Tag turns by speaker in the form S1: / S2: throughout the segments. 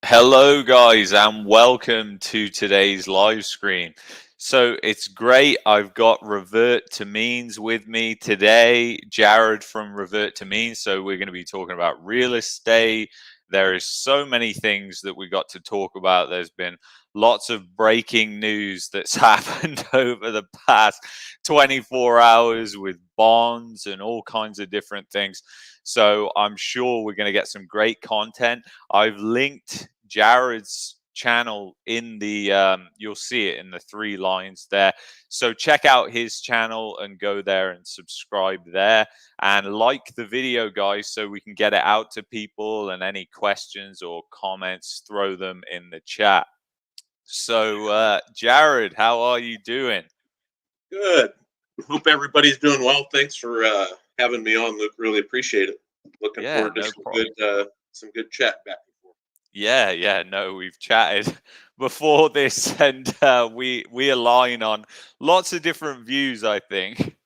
S1: Hello, guys, and welcome to today's live stream. So it's great. I've got Revert2Means with me today, Jared from Revert2Means. So we're going to be talking about real estate. There is so many things that we got to talk about. There's been lots of breaking news that's happened over the past 24 hours with bonds and all kinds of different things. So I'm sure we're going to get some great content. I've linked Jared's channel in the you'll see it in the three lines there, so check out his channel and go there and subscribe there and like the video, guys, so we can get it out to people, and any questions or comments, throw them in the chat. So Jared, how are you doing?
S2: Good. Hope everybody's doing well. Thanks for having me on, Luke. Really appreciate it. Looking
S1: Yeah,
S2: forward to
S1: no problem.
S2: some good chat back and forth.
S1: Yeah, no, we've chatted before this, and we align on lots of different views, I think.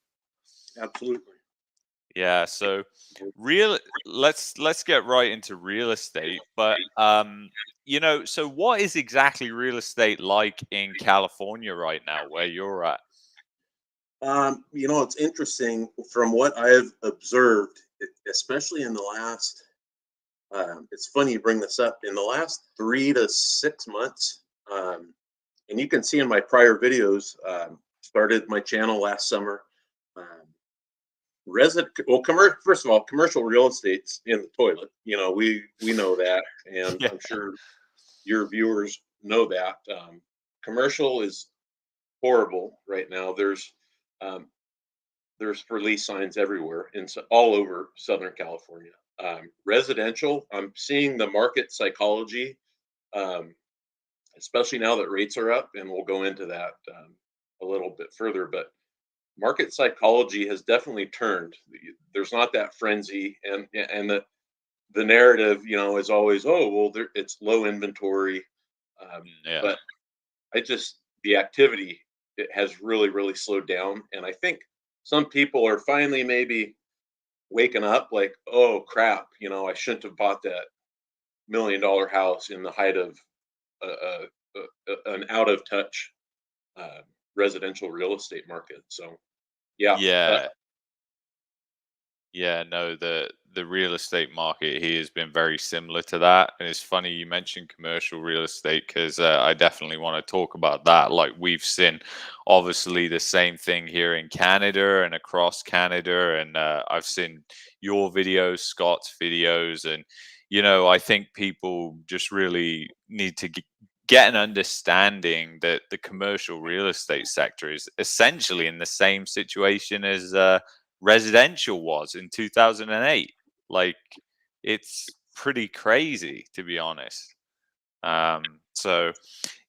S2: Absolutely.
S1: Yeah, so real let's get right into real estate. But so what is exactly real estate like in California right now, where you're at?
S2: It's interesting from what I've observed, especially in the last. It's funny you bring this up. In the last 3 to 6 months, and you can see in my prior videos. Started my channel last summer. Um, First of all, commercial real estate's in the toilet. We know that, and
S1: Yeah.
S2: I'm sure your viewers know that. Commercial is horrible right now. Um, there's for lease signs everywhere all over Southern California. Residential, I'm seeing the market psychology, um, especially now that rates are up, and we'll go into that a little bit further. But market psychology has definitely turned. There's not that frenzy, and the narrative, is always, oh well, it's low inventory,
S1: Yeah.
S2: but the activity, it has really slowed down, and I think some people are finally maybe waking up, like, oh crap, I shouldn't have bought that $1 million house in the height of an out of touch uh, residential real estate market. So yeah,
S1: Yeah. Yeah, no, the real estate market here has been very similar to that, and it's funny you mentioned commercial real estate because I definitely want to talk about that. Like we've seen, obviously, the same thing here in Canada and across Canada, and I've seen your videos, Scott's videos, and I think people just really need to get an understanding that the commercial real estate sector is essentially in the same situation as residential was in 2008. Like, it's pretty crazy, to be honest. So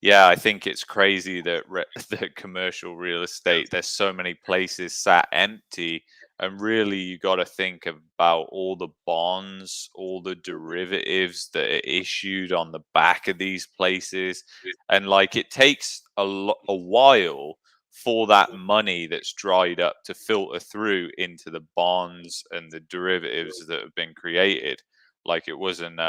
S1: yeah, I think it's crazy that that commercial real estate, there's so many places sat empty, and really you got to think about all the bonds, all the derivatives that are issued on the back of these places, and like it takes a while for that money that's dried up to filter through into the bonds and the derivatives that have been created. Like it wasn't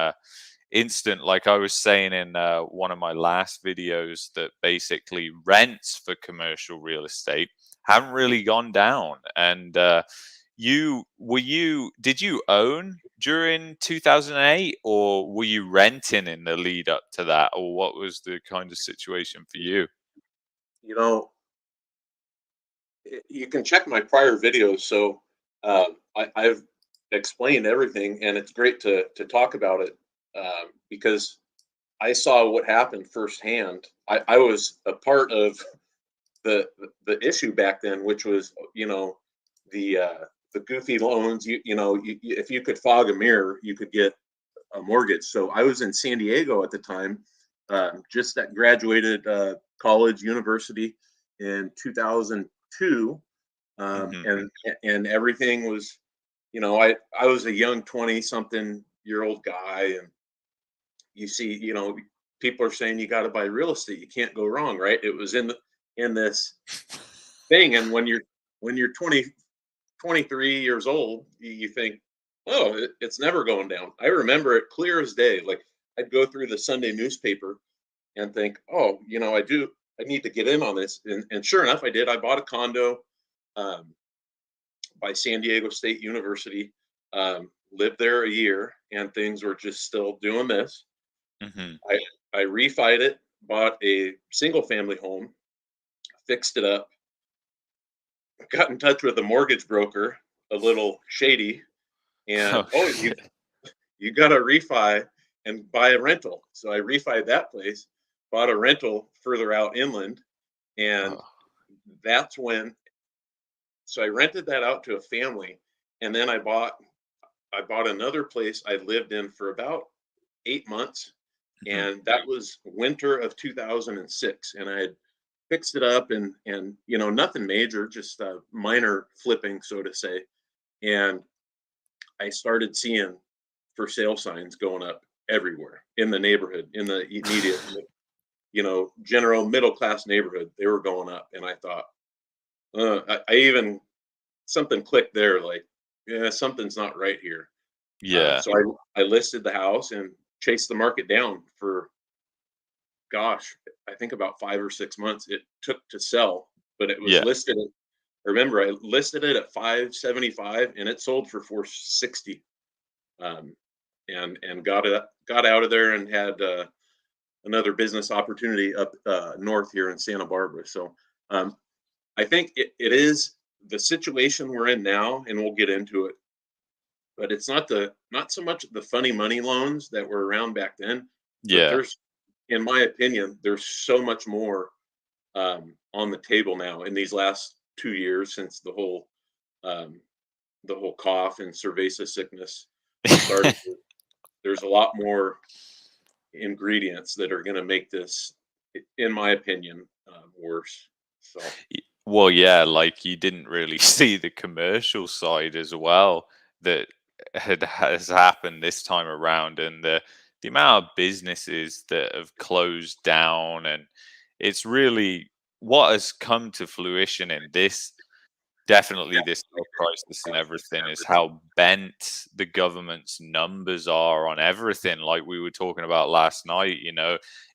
S1: instant. Like I was saying in one of my last videos, that basically rents for commercial real estate haven't really gone down. And did you own during 2008, or were you renting in the lead up to that, or what was the kind of situation for you?
S2: you know, you can check my prior videos. So I've explained everything, and it's great to talk about it, because I saw what happened firsthand. I was a part of the issue back then, which was, the the goofy loans. If you could fog a mirror, you could get a mortgage. So I was in San Diego at the time, just that graduated college university in 2002,
S1: Hmm.
S2: and everything was, I was a young 20 something year old guy, and you see, people are saying you got to buy real estate, you can't go wrong, right? It was in this thing, and when you're 23 years old, you think, oh, it's never going down. I remember it clear as day. Like I'd go through the Sunday newspaper and think, oh, I need to get in on this. And sure enough, I did. I bought a condo um, by San Diego State University, lived there a year, and things were just still doing this.
S1: Hmm.
S2: I, I refied it, bought a single family home, fixed it up, got in touch with a mortgage broker, a little shady, and
S1: Oh
S2: oh,
S1: shit.
S2: you got to refi and buy a rental. So I refied that place, bought a rental further out inland, and
S1: Oh,
S2: that's when. So I rented that out to a family, and then I bought another place I lived in for about 8 months,
S1: mhm.
S2: and that was winter of 2006, and I had fixed it up and nothing major, just minor flipping, so to say, and I started seeing for sale signs going up everywhere in the neighborhood, in the immediate, general middle class neighborhood. They were going up, and I thought, I even something clicked there, like, yeah, something's not right here.
S1: Yeah,
S2: So I listed the house and chased the market down for, gosh, I think about 5 or 6 months it took to sell, but it was
S1: yeah.
S2: listed. Remember, I listed it at 575 and it sold for 460. Um, and got out of there and had another business opportunity up north here in Santa Barbara. So um, I think it is the situation we're in now, and we'll get into it. But it's not so much the funny money loans that were around back then, but
S1: Yeah.
S2: in my opinion, there's so much more on the table now in these last 2 years since um, the whole cough and cerveza sickness started. There's a lot more ingredients that are going to make this, in my opinion, worse. So
S1: Well, yeah, like you didn't really see the commercial side as well that has happened this time around, and the amount of businesses that have closed down, and it's really what has come to fruition in this. Definitely this health crisis and everything is how bent the government's numbers are on everything, like we were talking about last night.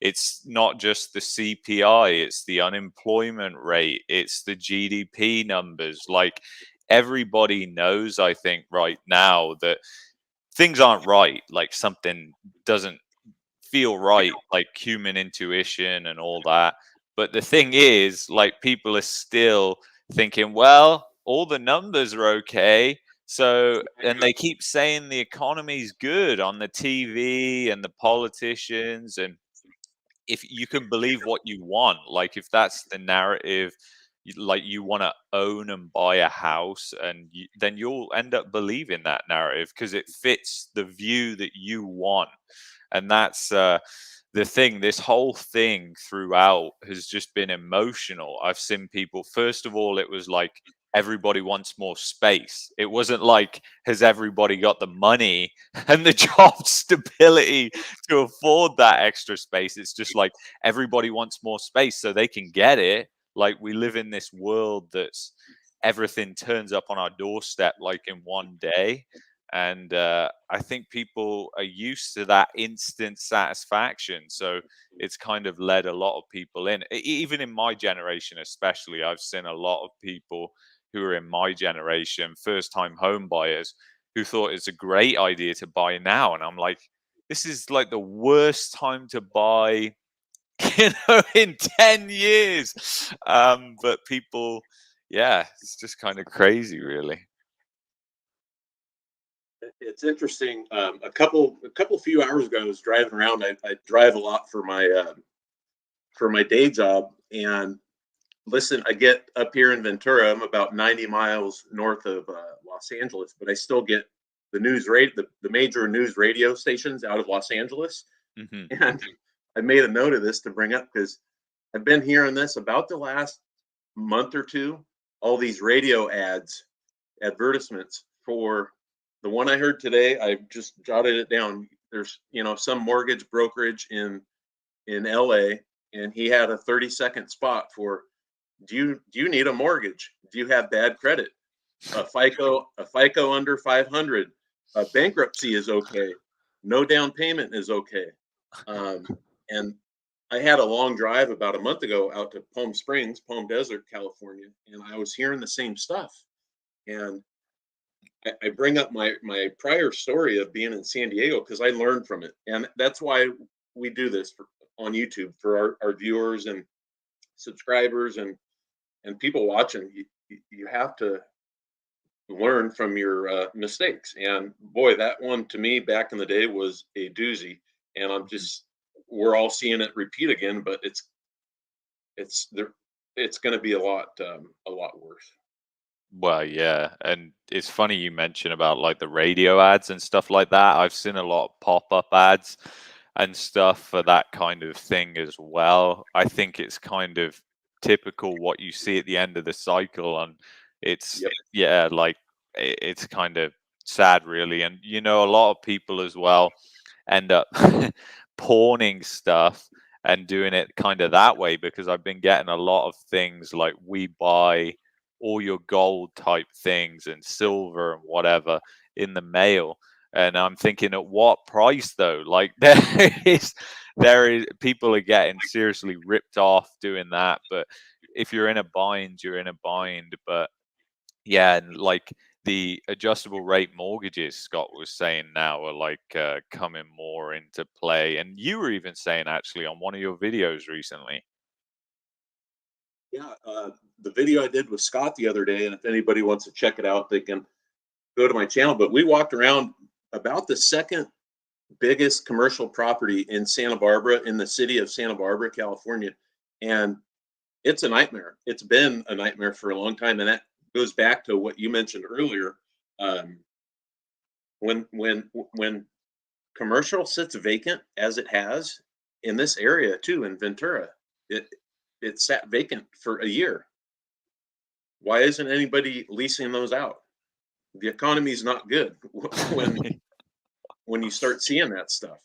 S1: It's not just the CPI, it's the unemployment rate, it's the GDP numbers. Like everybody knows, I think, right now that things aren't right, like something doesn't feel right, like human intuition and all that. But the thing is, like, people are still thinking, well, all the numbers are okay. So, and they keep saying the economy's good on the TV and the politicians. And if you can believe what you want, like, if that's the narrative, like you want to own and buy a house, and then you'll end up believing that narrative because it fits the view that you want. And that's the thing. This whole thing throughout has just been emotional. I've seen people, first of all, it was like everybody wants more space. It wasn't like, has everybody got the money and the job stability to afford that extra space? It's just like everybody wants more space so they can get it. Like we live in this world that's everything turns up on our doorstep like in one day. And I think people are used to that instant satisfaction. So it's kind of led a lot of people in. Even in my generation, especially, I've seen a lot of people who are in my generation, first time home buyers, who thought it's a great idea to buy now. And I'm like, this is like the worst time to buy, in 10 years. But people, yeah, it's just kind of crazy, really.
S2: it's interesting. A couple few hours ago, I was driving around. I drive a lot for my day job, and listen, I get up here in Ventura. I'm about 90 miles north of Los Angeles, but I still get the major news radio stations out of Los Angeles.
S1: Hmm.
S2: And I made a note of this to bring up because I've been hearing this about the last month or two. All these radio advertisements for the one I heard today. I just jotted it down. There's some mortgage brokerage in LA, and he had a 30-second spot for, do you need a mortgage? Do you have bad credit? A FICO under 500. Bankruptcy is okay. No down payment is okay. And I had a long drive about a month ago out to Palm Springs, Palm Desert, California, and I was hearing the same stuff. And I bring up my prior story of being in San Diego because I learned from it, and that's why we do this on YouTube for our viewers and subscribers and people watching. You have to learn from your mistakes, and boy, that one to me back in the day was a doozy. And we're all seeing it repeat again, but it's there. It's going to be a lot worse.
S1: Well, yeah, and it's funny you mention about like the radio ads and stuff like that. I've seen a lot of pop-up ads and stuff for that kind of thing as well. I think it's kind of typical what you see at the end of the cycle, and it's
S2: Yep.
S1: yeah, like it's kind of sad, really. And you know, a lot of people as well end up pawning stuff and doing it kind of that way because I've been getting a lot of things like we buy all your gold type things and silver and whatever in the mail. And I'm thinking, at what price though? Like there is people are getting seriously ripped off doing that. But if you're in a bind, you're in a bind. But yeah, and like the adjustable rate mortgages, Scott was saying now are like coming more into play. And you were even saying actually on one of your videos recently.
S2: Yeah, the video I did with Scott the other day, and if anybody wants to check it out, they can go to my channel. But we walked around about the second biggest commercial property in Santa Barbara, in the city of Santa Barbara, California, and it's a nightmare. It's been a nightmare for a long time, and that goes back to what you mentioned earlier. Um, when commercial sits vacant, as it has in this area too, in Ventura, it it sat vacant for a year. Why isn't anybody leasing those out? The economy's not good when you start seeing that stuff.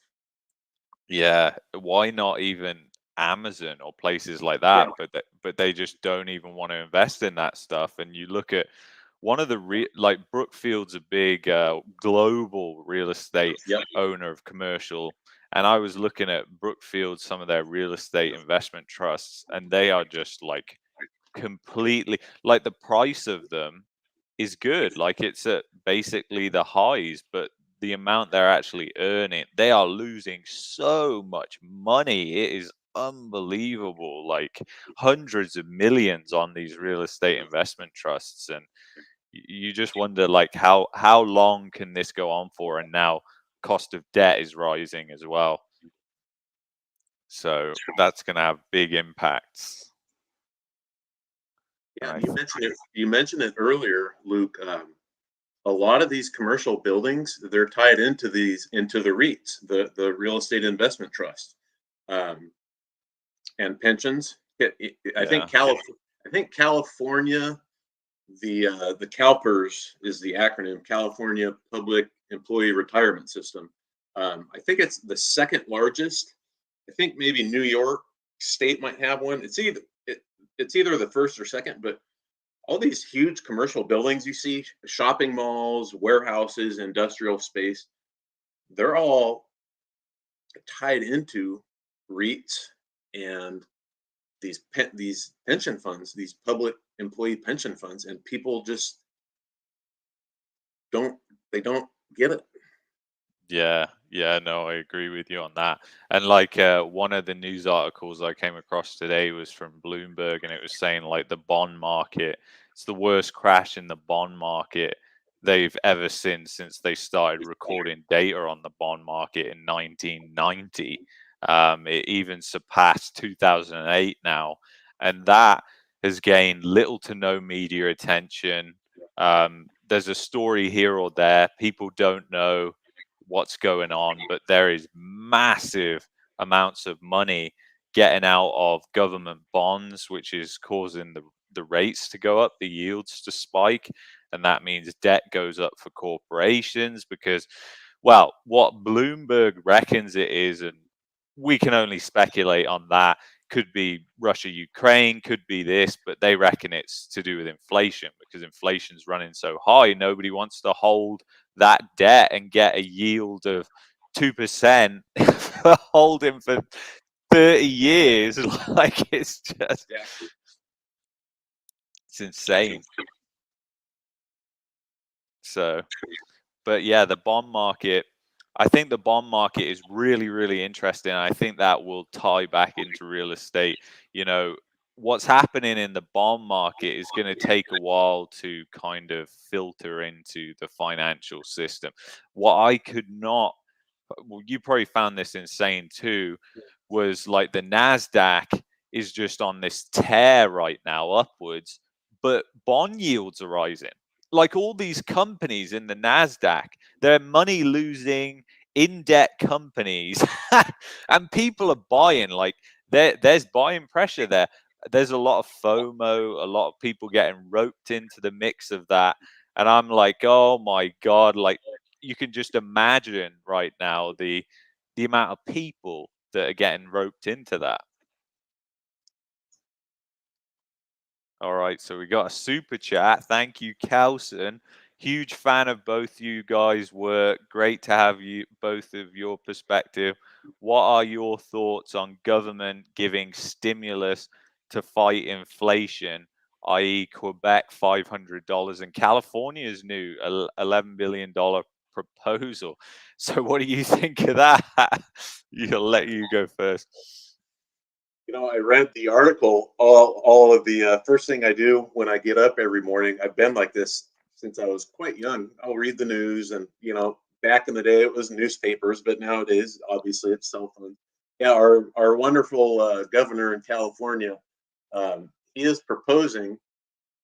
S1: Yeah, why not even Amazon or places like
S2: Yeah.
S1: that? But they just don't even want to invest in that stuff. And you look at one of the like Brookfield's a big global real estate
S2: Yep.
S1: owner of commercial, and I was looking at Brookfield, some of their real estate investment trusts, and they are just like completely like the price of them is good. Like it's at basically the highs, but the amount they're actually earning, they are losing so much money. It is unbelievable. Like hundreds of millions on these real estate investment trusts, and you just wonder like how long can this go on for? And now cost of debt is rising as well, so that's going to have big impacts. And
S2: Yeah,
S1: I
S2: and you mentioned it earlier, Luke. A lot of these commercial buildings, they're tied into the REITs, the real estate investment trust, um, and pensions. I think
S1: yeah,
S2: California, the CalPERS is the acronym, California Public Employee Retirement System. I think it's the second largest. I think maybe New York State might have one. It's either the first or second, but all these huge commercial buildings you see, shopping malls, warehouses, industrial space, they're all tied into REITs and these pension funds, these public employee pension funds, and people just don't they don't get it.
S1: yeah, yeah, no, I agree with you on that. And like one of the news articles I came across today was from Bloomberg, and it was saying like the bond market, it's the worst crash in the bond market they've ever seen since they started recording data on the bond market in 1990. It even surpassed 2008 now, and that has gained little to no media attention. There's a story here or there. People don't know what's going on, but there is massive amounts of money getting out of government bonds, which is causing the rates to go up, the yields to spike, and that means debt goes up for corporations because, well, what Bloomberg reckons it is, and we can only speculate on that. Could be Russia, Ukraine, could be this, but they reckon it's to do with inflation because inflation's running so high. Nobody wants to hold that debt and get a yield of 2% for holding for 30 years. Like, it's just,
S2: Exactly.
S1: it's insane. So, but yeah, the bond market, I think the bond market is really, really interesting. I think that will tie back into real estate. You know, what's happening in the bond market is going to take a while to kind of filter into the financial system. What I could not, well, you probably found this insane too, was like the NASDAQ is just on this tear right now upwards, but bond yields are rising. Like all these companies in the NASDAQ, they're money losing in debt companies, and people are buying. Like there's buying pressure there. There's a lot of FOMO, a lot of people getting roped into the mix of that. And I'm like, oh my God, like you can just imagine right now the amount of people that are getting roped into that. All right, so we got a super chat. Thank you, Kelson. Huge fan of both you guys' work. Great to have you both of your perspective. What are your thoughts on government giving stimulus to fight inflation, i.e., Quebec $500 and California's new $11 billion proposal? So, what do you think of that? I'll let you go first.
S2: You know, I read the article. All of the first thing I do when I get up every morning. I've been like this since I was quite young. I'll read the news, and you know, back in the day it was newspapers, but nowadays obviously it's cell phones. Yeah, our wonderful governor in California, he is proposing,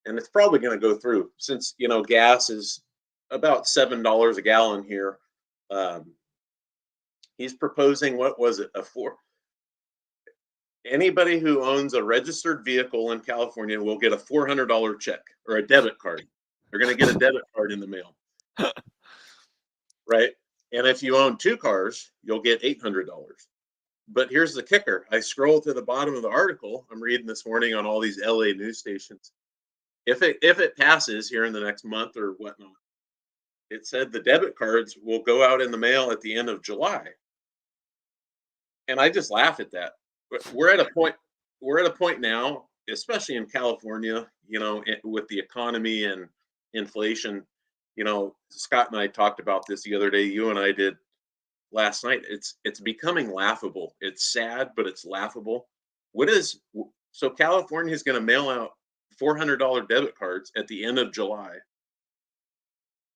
S2: and it's probably going to go through since you know gas is about $7 a gallon here. Um, he's proposing, what was it, a four anybody who owns a registered vehicle in California will get a $400 check or a debit card. They're going to get a debit card in the mail, right? And if you own two cars, you'll get $800. But here's the kicker. I scroll to the bottom of the article I'm reading this morning on all these LA news stations. If it passes here in the next month or whatnot, it said the debit cards will go out in the mail at the end of July. And I just laugh at that. We're at a point. We're at a point now, especially in California. You know, with the economy and inflation. You know, Scott and I talked about this the other day. You and I did last night. It's becoming laughable. It's sad, but it's laughable. What is so? California is going to mail out $400 debit cards at the end of July.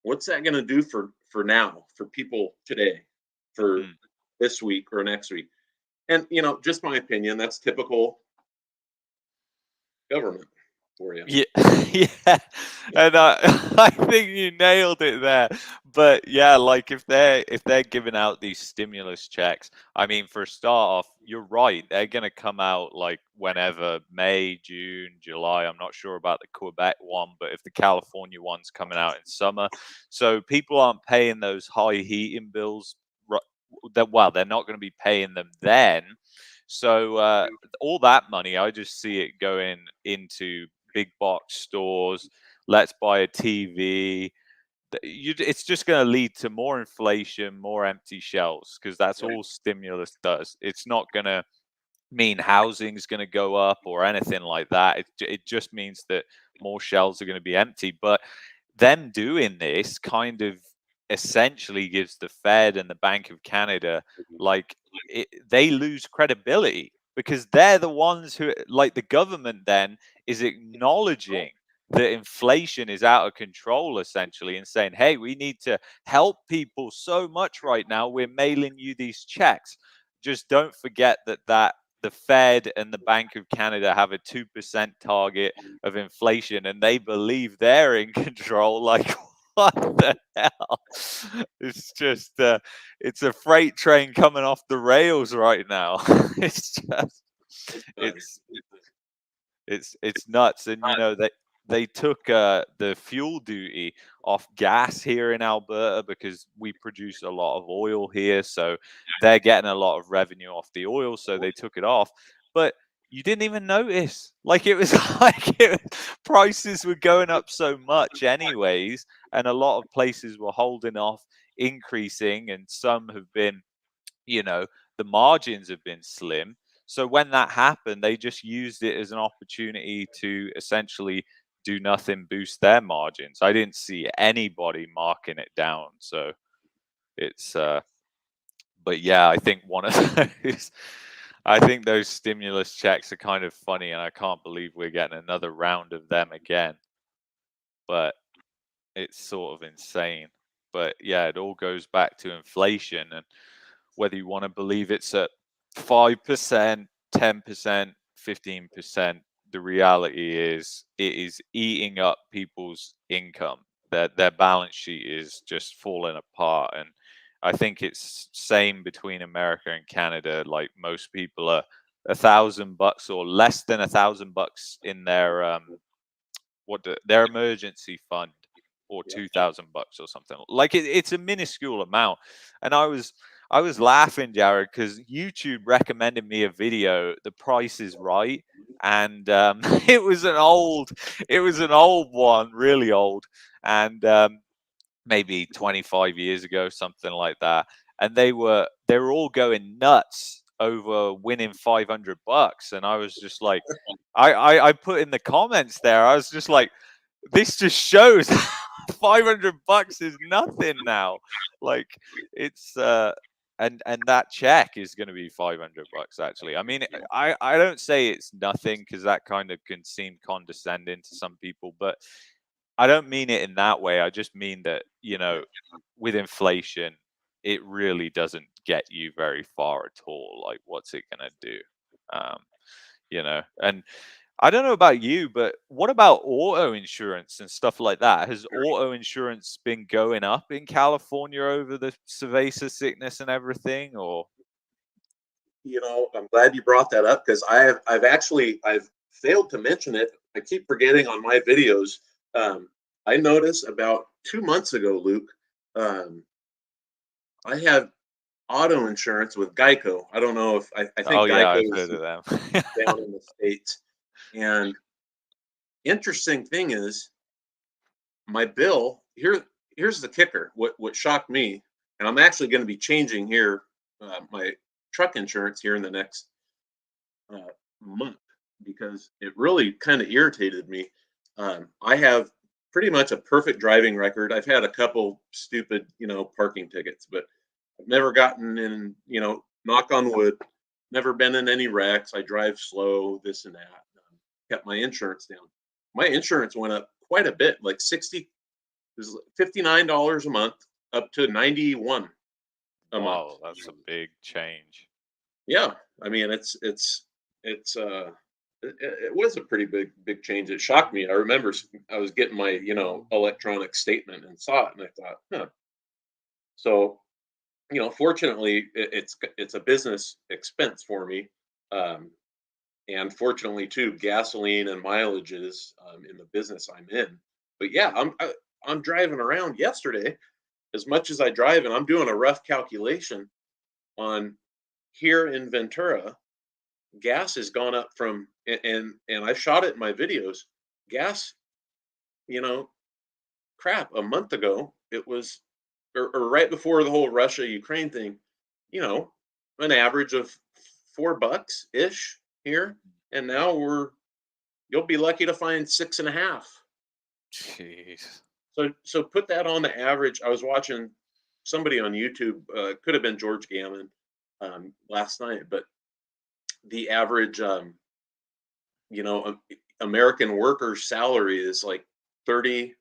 S2: What's that going to do for now for people today, for this week or next week? And you know, just my opinion, that's typical government for you.
S1: Yeah, yeah, and I think you nailed it there. But yeah, like if they're giving out these stimulus checks, I mean, for a start off, you're right. They're gonna come out like whenever May, June, July. I'm not sure about the Quebec one, but if the California one's coming out in summer, so people aren't paying those high heating bills. Well, they're not going to be paying them then. So all that money, I just see it going into big box stores. Let's buy a TV. It's just going to lead to more inflation, more empty shelves, because that's
S2: Right.
S1: all stimulus does. It's not going to mean housing's going to go up or anything like that. It just means that more shelves are going to be empty. But them doing this kind of essentially gives the Fed and the Bank of Canada, like, they lose credibility because they're the ones who, like, the government then is acknowledging that inflation is out of control essentially and saying, hey, we need to help people so much right now, we're mailing you these checks. Just don't forget that the Fed and the Bank of Canada have a 2% target of inflation, and they believe they're in control. Like, what the hell? It's just, it's a freight train coming off the rails right now. It's just, it's it's nuts. And you know they took the fuel duty off gas here in Alberta because we produce a lot of oil here, so they're getting a lot of revenue off the oil, so they took it off. But you didn't even notice. Like, it was prices were going up so much anyways, and a lot of places were holding off increasing, and some have been the margins have been slim. So when that happened, they just used it as an opportunity to essentially do nothing, boost their margins. I didn't see anybody marking it down. So it's but yeah, I think one of those I think those stimulus checks are kind of funny, and I can't believe we're getting another round of them again. But it's sort of insane. But yeah, it all goes back to inflation, and whether you want to believe it's at 5%, 10%, 15%, the reality is it is eating up people's income. Their balance sheet is just falling apart. And I think it's same between America and Canada. Like most people are $1,000 or less than $1,000 in their their emergency fund, or $2,000 or something. Like it's a minuscule amount. And I was laughing, Jared, because YouTube recommended me a video, The Price is Right, and it was an old one, really old, and maybe 25 years ago, something like that. And they were all going nuts over winning $500, and I was just like, I put in the comments there, I was just like, this just shows $500 is nothing now. Like it's and that check is going to be $500 actually. I mean, I don't say it's nothing, because that kind of can seem condescending to some people, but I don't mean it in that way. I just mean that, with inflation, it really doesn't get you very far at all. Like, what's it going to do? And I don't know about you, but what about auto insurance and stuff like that? Has auto insurance been going up in California over the Cerveza sickness and everything, or?
S2: I'm glad you brought that up because I've failed to mention it. I keep forgetting on my videos. I noticed about 2 months ago, Luke, um, I have auto insurance with Geico. I don't know if I
S1: Oh
S2: think
S1: yeah,
S2: Geico
S1: I've
S2: is
S1: heard of them.
S2: down in the States. And interesting thing is, my bill here's the kicker. What shocked me, and I'm actually going to be changing here my truck insurance here in the next uh, month because it really kind of irritated me. I have pretty much a perfect driving record. I've had a couple stupid, parking tickets, but I've never gotten in, knock on wood, never been in any wrecks. I drive slow, this and that. Kept my insurance down. My insurance went up quite a bit, like 60, it was $59 a month up to 91 a month.
S1: Wow, that's a big change.
S2: Yeah, I mean it's it was a pretty big change. It shocked me. I remember I was getting my electronic statement and saw it, and I thought, huh. So fortunately, it's a business expense for me, um, and fortunately too, gasoline and mileages in the business I'm in. But yeah, I'm driving around yesterday. As much as I drive, and I'm doing a rough calculation on here in Ventura, gas has gone up from and I shot it in my videos. Gas, you know, crap, a month ago it was or right before the whole Russia Ukraine thing, you know, an average of $4 ish here. And now you'll be lucky to find 6.5.
S1: Jeez.
S2: So put that on the average. I was watching somebody on YouTube, could have been George Gammon last night, but the average American worker's salary is like 30,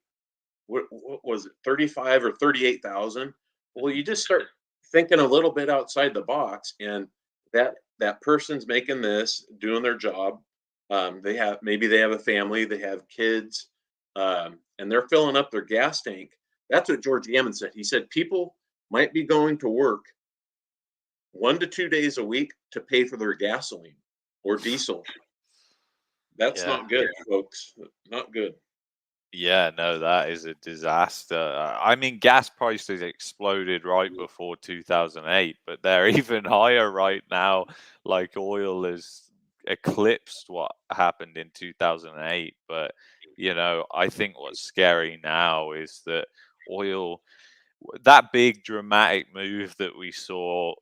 S2: what was it, 35 or 38,000. Well, you just start thinking a little bit outside the box, and that person's making this, doing their job. They have a family, they have kids, and they're filling up their gas tank. That's what George Gammon said. He said people might be going to work 1 to 2 days a week to pay for their gasoline or diesel. That's
S1: Yeah.
S2: not good, folks. Not good.
S1: Yeah, no, that is a disaster. I mean, gas prices exploded right before 2008, but they're even higher right now. Like oil has eclipsed what happened in 2008. But, I think what's scary now is that oil, that big dramatic move that we saw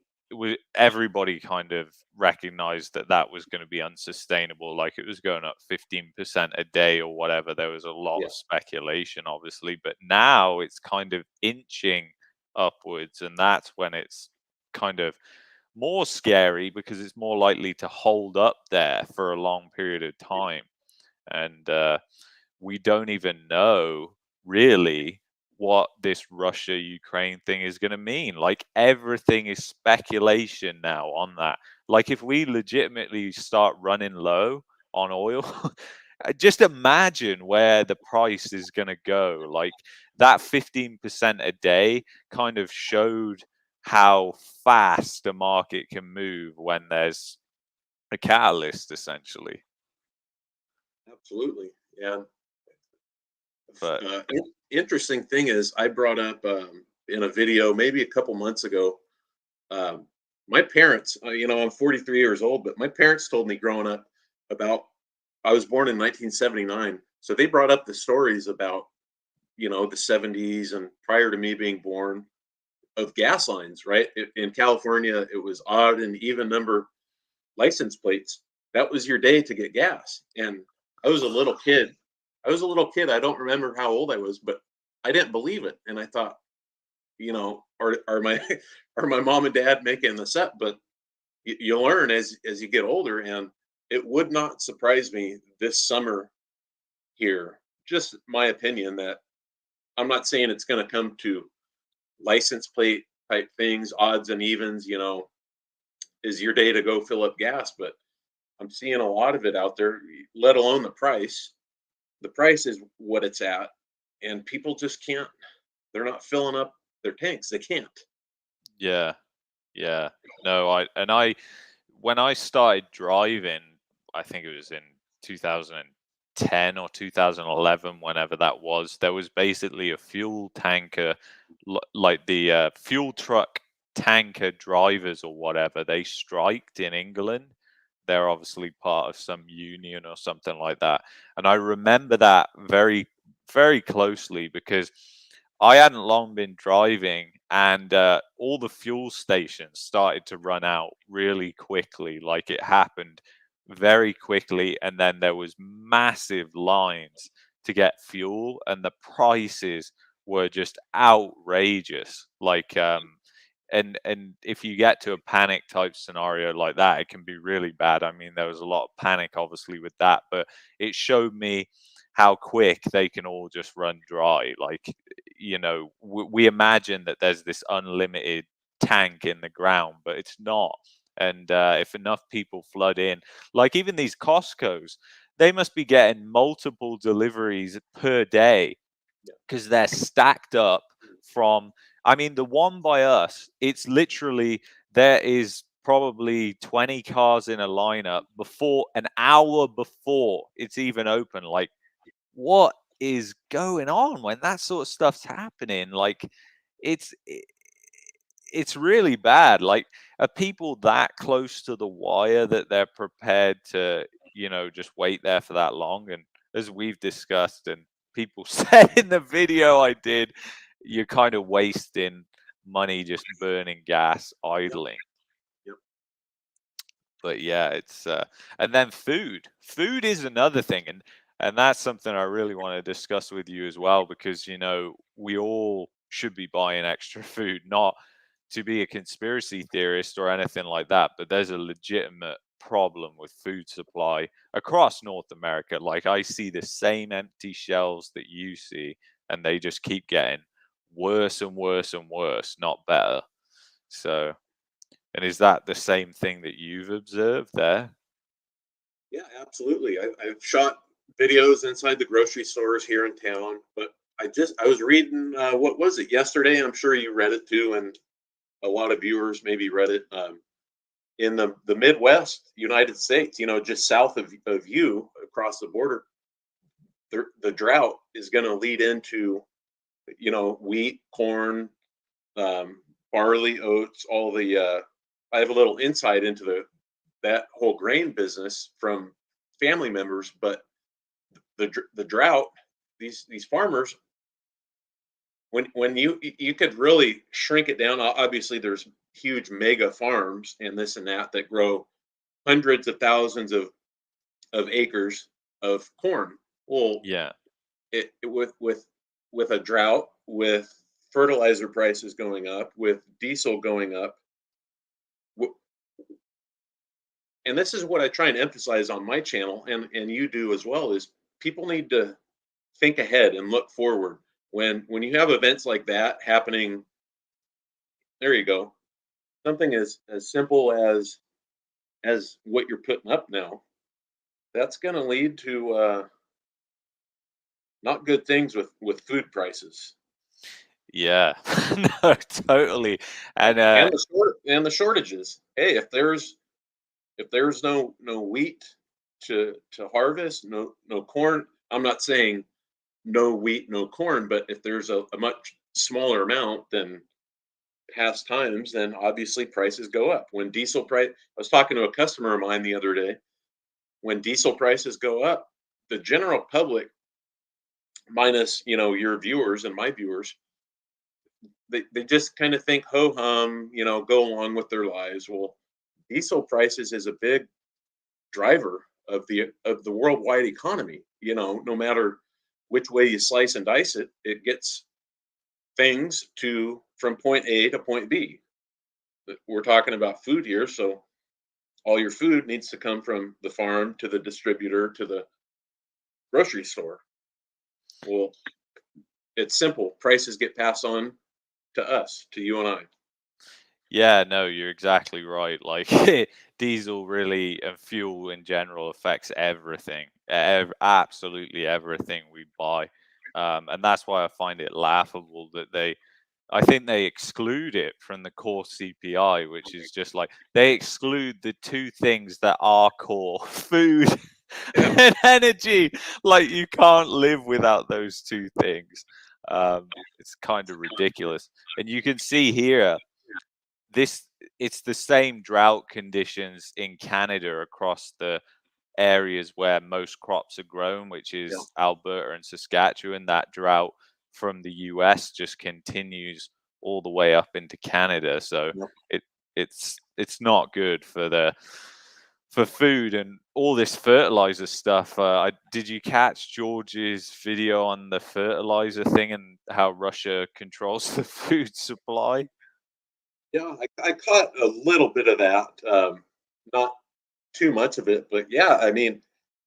S1: everybody kind of recognized that that was going to be unsustainable. Like, it was going up 15% a day or whatever. There was a lot
S2: Yeah,
S1: of speculation, obviously, but now it's kind of inching upwards, and that's when it's kind of more scary because it's more likely to hold up there for a long period of time. And we don't even know really what this Russia Ukraine thing is going to mean. Like, everything is speculation now on that. Like, if we legitimately start running low on oil, just imagine where the price is going to go. Like, that 15% a day kind of showed how fast a market can move when there's a catalyst, essentially.
S2: absolutely. Yeah.
S1: But
S2: Interesting thing is, I brought up in a video maybe a couple months ago. Um, my parents, I'm 43 years old, but my parents told me growing up about. I was born in 1979, so they brought up the stories about the 70s and prior to me being born of gas lines. Right in California, it was odd and even number license plates. That was your day to get gas, and I was a little kid. I don't remember how old I was, but I didn't believe it, and I thought, are my are my mom and dad making this up? But you learn as you get older, and it would not surprise me this summer here. Just my opinion that I'm not saying it's going to come to license plate type things, odds and evens. Is your day to go fill up gas? But I'm seeing a lot of it out there. Let alone the price. The price is what it's at, and people just can't. They're not filling up their tanks. They can't.
S1: yeah, yeah. No, I when I started driving, I think it was in 2010 or 2011, whenever that was, there was basically a fuel tanker, like the fuel truck tanker drivers or whatever, they striked in England. They're obviously part of some union or something like that. And I remember that very, very closely because I hadn't long been driving, and all the fuel stations started to run out really quickly. Like, it happened very quickly, and then there was massive lines to get fuel, and the prices were just outrageous. Like, and if you get to a panic type scenario like that, it can be really bad. I mean, there was a lot of panic obviously with that, but it showed me how quick they can all just run dry. Like, we imagine that there's this unlimited tank in the ground, but it's not. And if enough people flood in, like even these Costco's, they must be getting multiple deliveries per day
S2: Yeah.
S1: because they're stacked up from, I mean, the one by us, it's literally, there is probably 20 cars in a lineup before, an hour before it's even open. Like, what is going on when that sort of stuff's happening? Like, it's i- it's really bad. Like, are people that close to the wire that they're prepared to, just wait there for that long? And as we've discussed, and people said in the video I did, you're kind of wasting money just burning gas
S2: Yep.
S1: idling.
S2: Yep.
S1: But yeah, it's and then food. Food is another thing, and that's something I really want to discuss with you as well, because we all should be buying extra food, not to be a conspiracy theorist or anything like that, but there's a legitimate problem with food supply across North America. Like, I see the same empty shelves that you see, and they just keep getting worse and worse and worse, not better. So, and is that the same thing that you've observed there?
S2: Yeah, absolutely. I've shot videos inside the grocery stores here in town, but I was reading what was it yesterday? I'm sure you read it too, and a lot of viewers maybe read it. In the Midwest, United States, just south of you across the border, the drought is going to lead into wheat, corn, barley, oats, all the. I have a little insight into that whole grain business from family members, but the drought, these farmers when you could really shrink it down. Obviously, there's huge mega farms and this and that that grow hundreds of thousands of acres of corn. Well,
S1: Yeah.
S2: with a drought, with fertilizer prices going up, with diesel going up, and this is what I try and emphasize on my channel, and you do as well, is people need to think ahead and look forward. When you have events like that happening, there you go. Something as simple as what you're putting up now, that's going to lead to not good things with food prices
S1: Yeah. No, totally. And
S2: and the shortages. Hey, if there's no wheat to harvest, no corn. I'm not saying no wheat, no corn, but if there's a much smaller amount than past times, then obviously prices go up. When diesel price, I was talking to a customer of mine the other day. When diesel prices go up, the general public, minus your viewers and my viewers, they just kind of think ho hum, go along with their lives. Well, diesel prices is a big driver of the worldwide economy. No matter which way you slice and dice it, it gets things to from point A to point B. We're talking about food here, so all your food needs to come from the farm to the distributor to the grocery store. Well, it's simple. Prices get passed on to us, to you and I.
S1: yeah, no, you're exactly right. Like diesel really and fuel in general affects everything, absolutely everything we buy. And that's why I find it laughable that I think they exclude it from the core CPI, which is just like they exclude the two things that are core: food
S2: Yeah,
S1: and energy. Like you can't live without those two things. It's kind of ridiculous. And you can see here this it's the same drought conditions in Canada across the areas where most crops are grown, which
S2: yeah,
S1: is Alberta and Saskatchewan. That drought from the US just continues all the way up into Canada. So
S2: yeah.
S1: it it's not good for food and all this fertilizer stuff. Did you catch George's video on the fertilizer thing and how Russia controls the food supply?
S2: Yeah, I caught a little bit of that. Not too much of it, but yeah, I mean,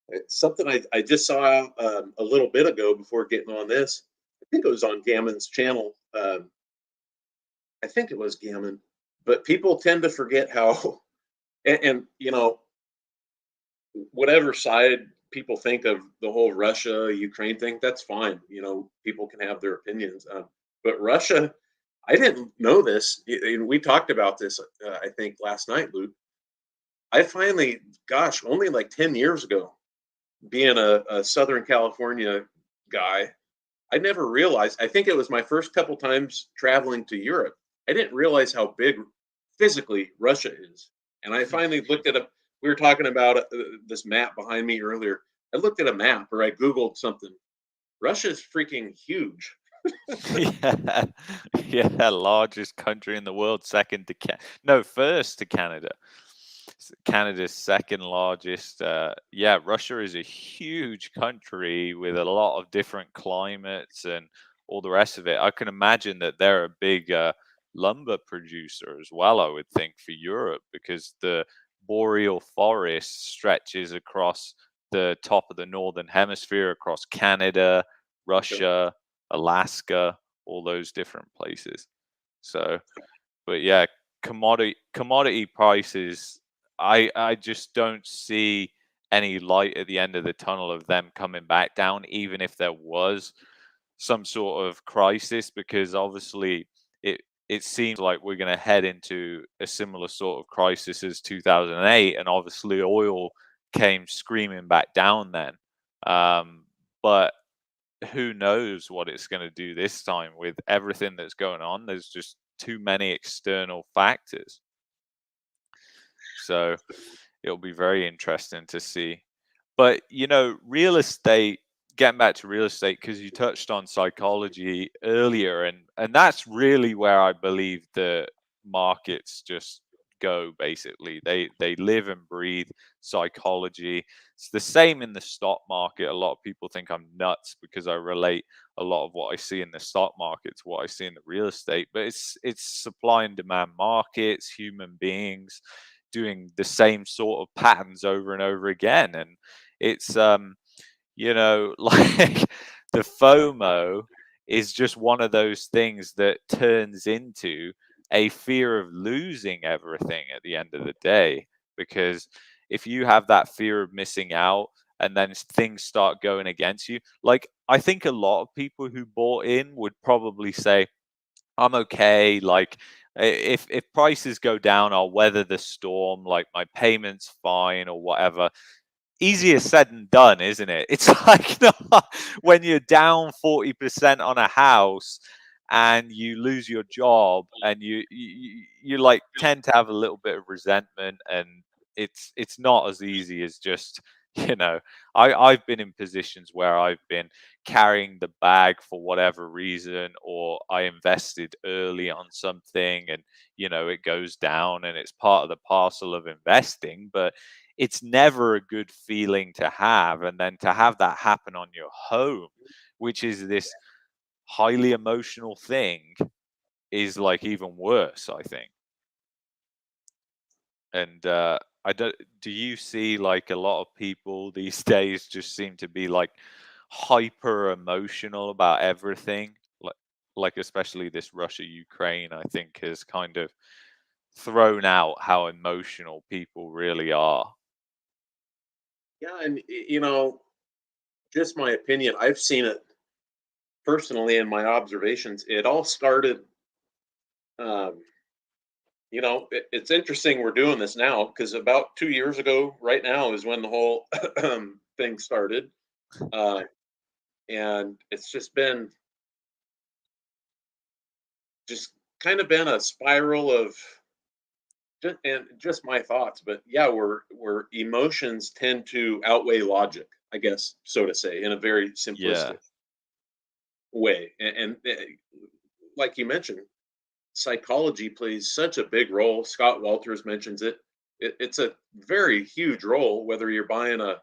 S2: it's something I just saw a little bit ago before getting on this. I think it was on Gammon's channel. I think it was Gammon, but people tend to forget how, and whatever side people think of the whole Russia Ukraine thing, that's fine. People can have their opinions. But Russia, I didn't know this. And we talked about this, I think, last night, Luke. I finally, gosh, only like 10 years ago, being a Southern California guy, I never realized. I think it was my first couple times traveling to Europe. I didn't realize how big physically Russia is. And I finally looked at a. We were talking about this map behind me earlier. I looked at a map or I Googled something. Russia is freaking huge.
S1: Yeah, yeah, largest country in the world, second to no, first to Canada. Canada's second largest. Yeah, Russia is a huge country with a lot of different climates and all the rest of it. I can imagine that they're a big lumber producer as well, I would think, for Europe because the boreal forest stretches across the top of the northern hemisphere, across Canada,
S2: Okay.
S1: Russia, Alaska, all those different places. So, but yeah, commodity prices, I just don't see any light at the end of the tunnel of them coming back down, even if there was some sort of crisis, because obviously it seems like we're going to head into a similar sort of crisis as 2008, and obviously oil came screaming back down then. But who knows what it's going to do this time with everything that's going on? There's just too many external factors. So it'll be very interesting to see. But real estate, getting back to real estate, because you touched on psychology earlier, and that's really where I believe the markets just go. Basically, they live and breathe psychology. It's the same in the stock market. A lot of people think I'm nuts because I relate a lot of what I see in the stock market to what I see in the real estate, but it's supply and demand markets, human beings doing the same sort of patterns over and over again. And it's like the FOMO is just one of those things that turns into a fear of losing everything at the end of the day. Because if you have that fear of missing out and then things start going against you, like I think a lot of people who bought in would probably say, I'm okay. Like if prices go down, I'll weather the storm. Like my payment's fine or whatever. Easier said than done, isn't it? It's like when you're down 40% on a house and you lose your job, and you like tend to have a little bit of resentment, and it's not as easy as just you know I've been in positions where I've been carrying the bag for whatever reason, or I invested early on something and it goes down, and it's part of the parcel of investing, but it's never a good feeling to have. And then to have that happen on your home, which is this highly emotional thing, is like even worse, I think. And I don't do you see like a lot of people these days just seem to be like hyper emotional about everything, like especially this Russia Ukraine, I think, has kind of thrown out how emotional people really are.
S2: Yeah, and just my opinion, I've seen it personally in my observations. It all started. Um, it's interesting we're doing this now because about 2 years ago, right now, is when the whole thing started, uh, and it's just kind of been a spiral of just my thoughts. But yeah, where emotions tend to outweigh logic, I guess, so to say, in a very
S1: Yeah.
S2: simplistic way. And like you mentioned, psychology plays such a big role. Scott Walters mentions it. It's a very huge role, whether you're buying a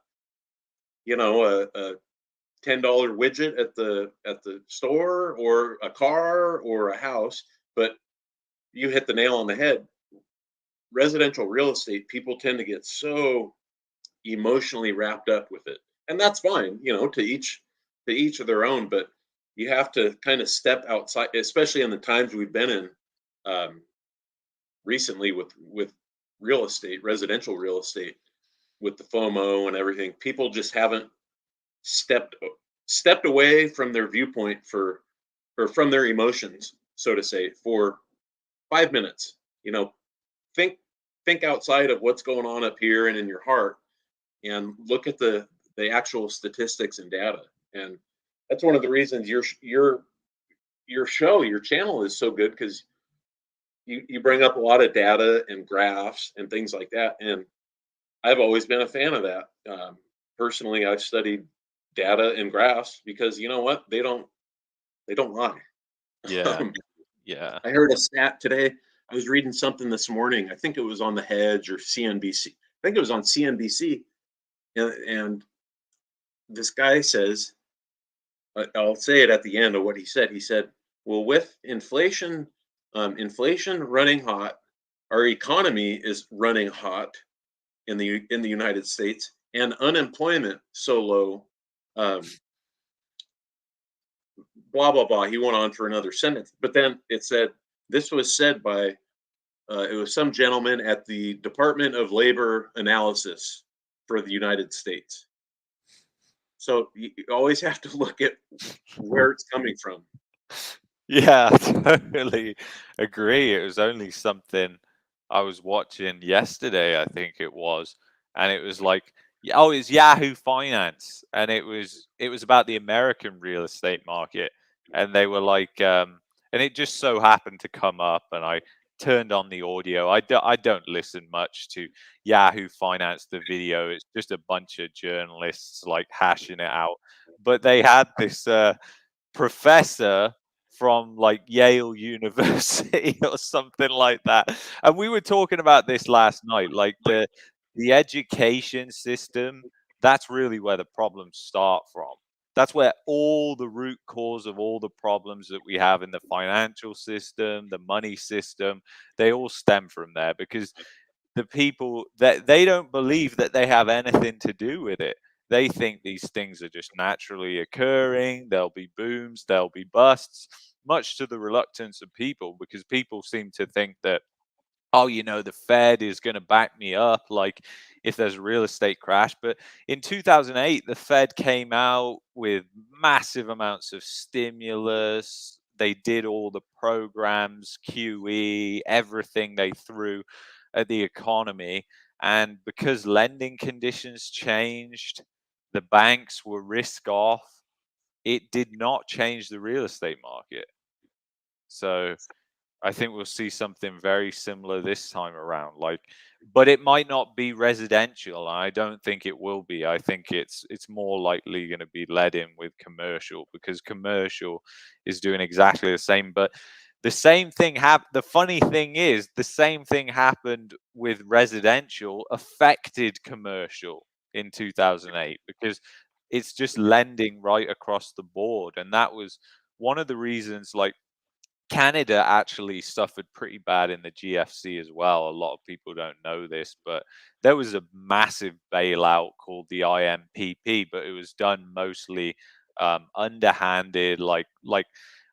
S2: $10 widget at the store, or a car, or a house. But you hit the nail on the head. Residential real estate, people tend to get so emotionally wrapped up with it, and that's fine. To each of their own. But you have to kind of step outside, especially in the times we've been in. Um, Recently with real estate, residential real estate, with the FOMO and everything, people just haven't stepped stepped away from their viewpoint or from their emotions, so to say, for 5 minutes. You know, think think outside of what's going on up here and in your heart, and look at the actual statistics and data. And that's one of the reasons your channel is so good, because you bring up a lot of data and graphs and things like that. And I've always been a fan of that. Personally, I've studied data and graphs because you know what? They don't lie.
S1: Yeah.
S2: Um,
S1: Yeah.
S2: I heard a stat today. I was reading something this morning. I think it was on the Hedge or CNBC. I think it was on CNBC, and this guy says, I'll say it at the end of what he said. He said, "Well, with inflation running hot, our economy is running hot in the United States, and unemployment so low." Um, Blah blah blah. He went on for another sentence, but then it said this was said by it was some gentleman at the Department of Labor Analysis for the United States. So you always have to look at where it's coming from.
S1: Yeah, I totally agree. It was only something I was watching yesterday, I think it was, and it was like, oh, it's Yahoo Finance, and it was about the American real estate market, and they were like, and it just so happened to come up, and I turned on the audio. I don't listen much to Yahoo Finance, the video. It's just a bunch of journalists like hashing it out. But they had this professor from like Yale University or something like that. And we were talking about this last night, like the education system, that's really where the problems start from. That's where all the root cause of all the problems that we have in the financial system, the money system, they all stem from there because the people that they don't believe that they have anything to do with it. They think these things are just naturally occurring. There'll be booms, there'll be busts, much to the reluctance of people because people seem to think that, oh, the Fed is going to back me up, like if there's a real estate crash. But in 2008, the Fed came out with massive amounts of stimulus. They did all the programs, QE, everything they threw at the economy. And because lending conditions changed, the banks were risk off. It did not change the real estate market. So I think we'll see something very similar this time around. But it might not be residential. I don't think it will be. I think it's more likely going to be led in with commercial because commercial is doing exactly the same. But the same thing happened. The funny thing is, the same thing happened with residential affected commercial in 2008 because it's just lending right across the board, and that was one of the reasons. Like Canada actually suffered pretty bad in the GFC as well. A lot of people don't know this, but there was a massive bailout called the IMPP, but it was done mostly underhanded.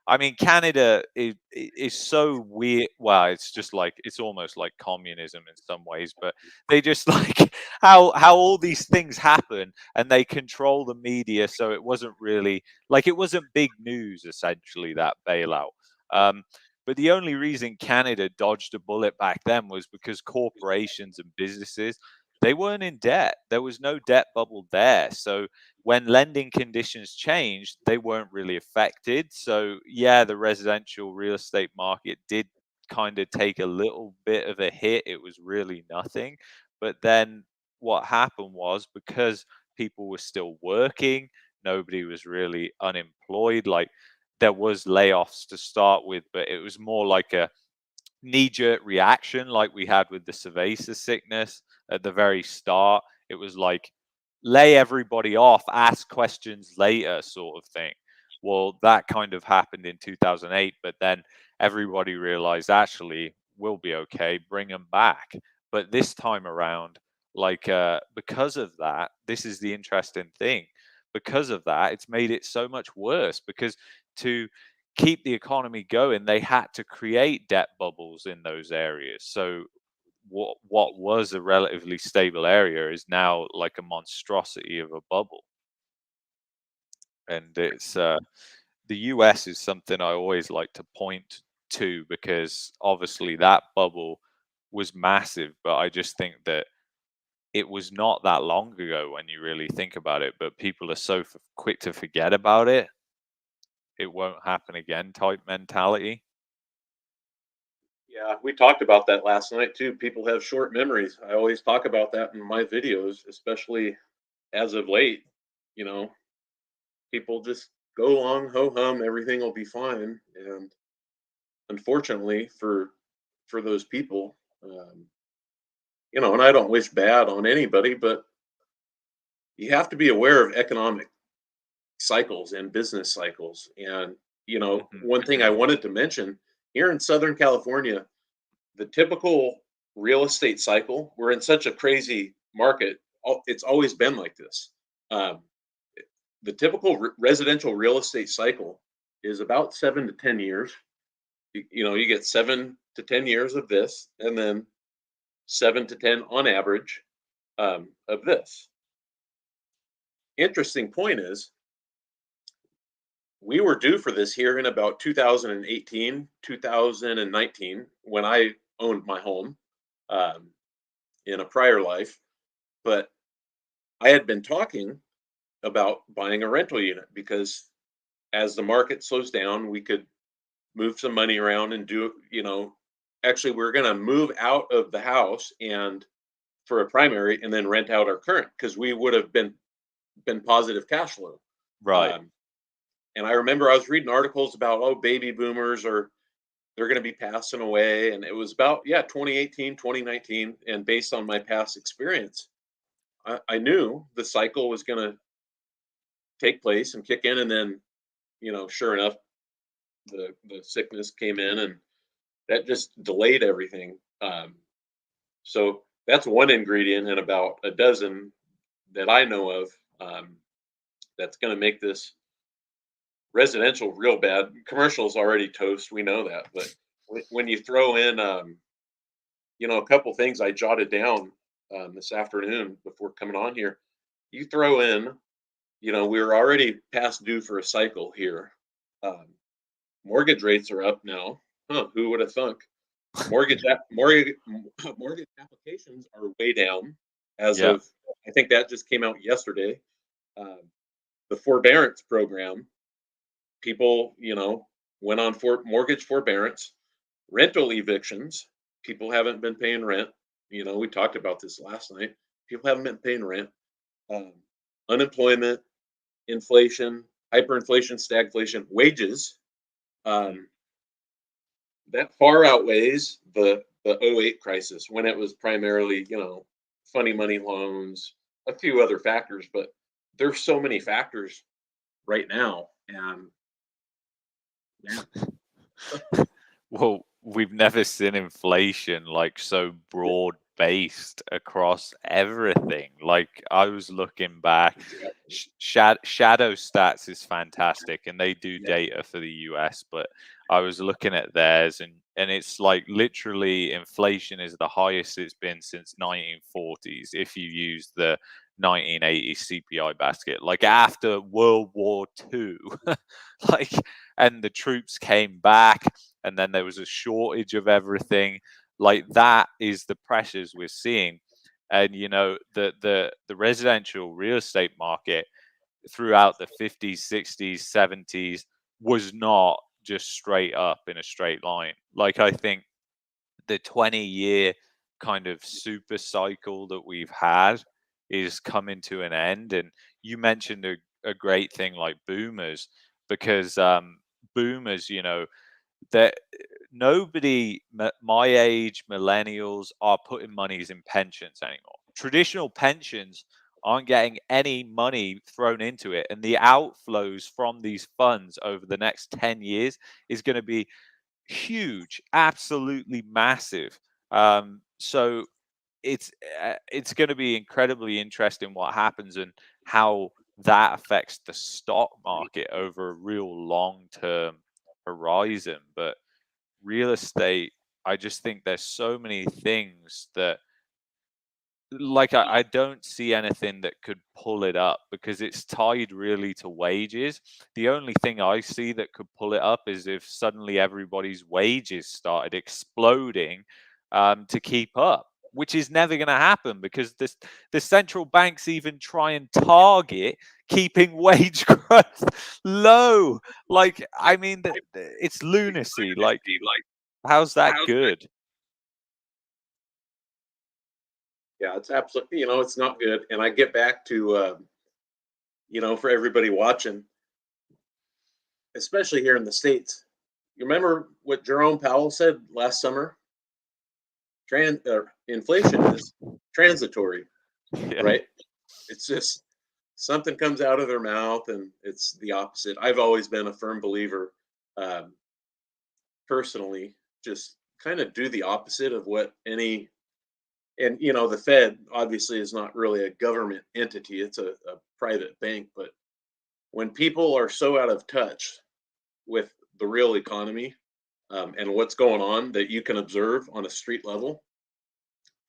S1: I mean, Canada is so weird. Well, it's just like it's almost like communism in some ways, but they just like how all these things happen and they control the media, so it wasn't really like it wasn't big news essentially that bailout. Um, but the only reason Canada dodged a bullet back then was because corporations and businesses, they weren't in debt. There was no debt bubble there. So when lending conditions changed, they weren't really affected. So yeah, the residential real estate market did kind of take a little bit of a hit. It was really nothing. But then what happened was because people were still working, nobody was really unemployed. Like there was layoffs to start with, but it was more like a knee-jerk reaction like we had with the cerveza sickness at the very start. It was like lay everybody off, ask questions later sort of thing. Well, that kind of happened in 2008, but then everybody realized actually we'll be okay, bring them back. But this time around, because of that, this is the interesting thing. Because of that, it's made it so much worse because to keep the economy going, they had to create debt bubbles in those areas. So what was a relatively stable area is now like a monstrosity of a bubble. And it's the US is something I always like to point to because obviously that bubble was massive, but I just think that it was not that long ago when you really think about it, but people are so quick to forget about it. It won't happen again type mentality.
S2: Yeah, we talked about that last night too. People have short memories. I always talk about that in my videos, especially as of late. You know, people just go along, ho hum, everything will be fine. And unfortunately for those people, and I don't wish bad on anybody, but you have to be aware of economic cycles and business cycles. And
S1: Mhm.
S2: one thing I wanted to mention here in Southern California, the typical real estate cycle, we're in such a crazy market. It's always been like this. Um, the typical residential real estate cycle is about 7 to 10 years. You get 7 to 10 years of this, and then 7 to 10 on average of this. Interesting point is we were due for this here in about 2018, 2019 when I owned my home um, in a prior life. But I had been talking about buying a rental unit because as the market slows down, we could move some money around and do, actually we were going to move out of the house and for a primary and then rent out our current because we would have been positive cash flow.
S1: Right.
S2: Um, and I remember I was reading articles about, oh, baby boomers are they're going to be passing away, and it was about 2018, 2019, and based on my past experience, I knew the cycle was going to take place and kick in, and then sure enough, the sickness came in, and that just delayed everything. So that's one ingredient in about a dozen that I know of, that's going to make this residential real bad. Commercial is already toast. We know that. But when you throw in, a couple things I jotted down this afternoon before coming on here, you throw in, we're already past due for a cycle here. Um, Mortgage rates are up now. Huh, who would have thunk? Mortgage applications are way down as
S1: Yeah.
S2: of, I think that just came out yesterday. Um, the forbearance program, people, went on for mortgage forbearance, rental evictions. People haven't been paying rent. We talked about this last night. People haven't been paying rent. Um, Unemployment, inflation, hyperinflation, stagflation, wages. Um, that far outweighs the '08 crisis when it was primarily, funny money loans, a few other factors, but there's so many factors right now. And yeah,
S1: Well, we've never seen inflation like so broad based across everything. Like I was looking back,
S2: exactly.
S1: Shadow Stats is fantastic, and they do
S2: Yeah.
S1: data for the US. But I was looking at theirs, and it's like literally inflation is the highest it's been since 1940s. If you use the 1980 CPI basket, like after World War II, like, and the troops came back and then there was a shortage of everything. Like that is the pressures we're seeing. And the residential real estate market throughout the 50s, 60s, 70s was not just straight up in a straight line. Like I think the 20-year kind of super cycle that we've had is coming to an end. And you mentioned a great thing like boomers, because boomers, that nobody my age, millennials, are putting monies in pensions anymore. Traditional pensions aren't getting any money thrown into it, and the outflows from these funds over the next 10 years is going to be huge, absolutely massive. So it's going to be incredibly interesting what happens and how that affects the stock market over a real long term horizon. But real estate, I just think there's so many things that, like, I don't see anything that could pull it up because it's tied really to wages. The only thing I see that could pull it up is if suddenly everybody's wages started exploding to keep up, which is never going to happen because the central banks even try and target keeping wage growth low. Like, I mean, it's lunacy. Like, how's that good?
S2: Yeah, it's absolutely, it's not good. And I get back to, for everybody watching, especially here in the States. You remember what Jerome Powell said last summer? Inflation is transitory,
S1: Yeah.
S2: right? It's just something comes out of their mouth and it's the opposite. I've always been a firm believer, um, personally, just kind of do the opposite of what any, and the Fed obviously is not really a government entity, it's a private bank, but when people are so out of touch with the real economy, and what's going on that you can observe on a street level,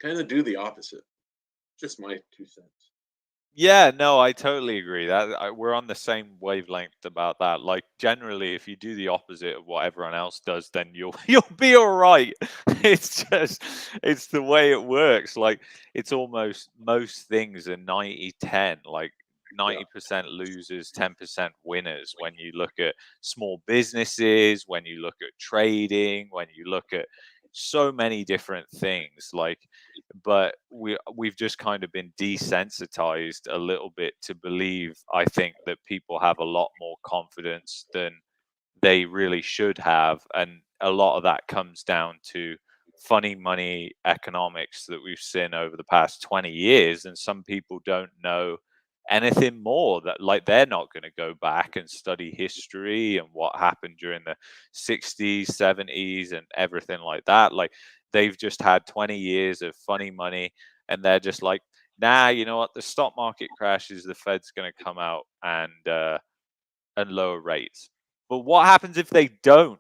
S2: kind of do the opposite. Just my 2 cents.
S1: Yeah, no, I totally agree. We're on the same wavelength about that. Like, generally, if you do the opposite of what everyone else does, then you'll you'll be all right. It's the way it works. Like, it's almost most things are 90-10. Like,
S2: Yeah.
S1: 90% losers, 10% winners. When you look at small businesses, when you look at trading, when you look at so many different things. Like, but we've just kind of been desensitized a little bit to believe, I think, that people have a lot more confidence than they really should have. And a lot of that comes down to funny money economics that we've seen over the past 20 years. And some people don't know anything more, that like they're not going to go back and study history and what happened during the 60s, 70s and everything like that. Like they've just had 20 years of funny money and they're just like, nah, you know what, the stock market crashes, the Fed's going to come out and lower rates. But what happens if they don't?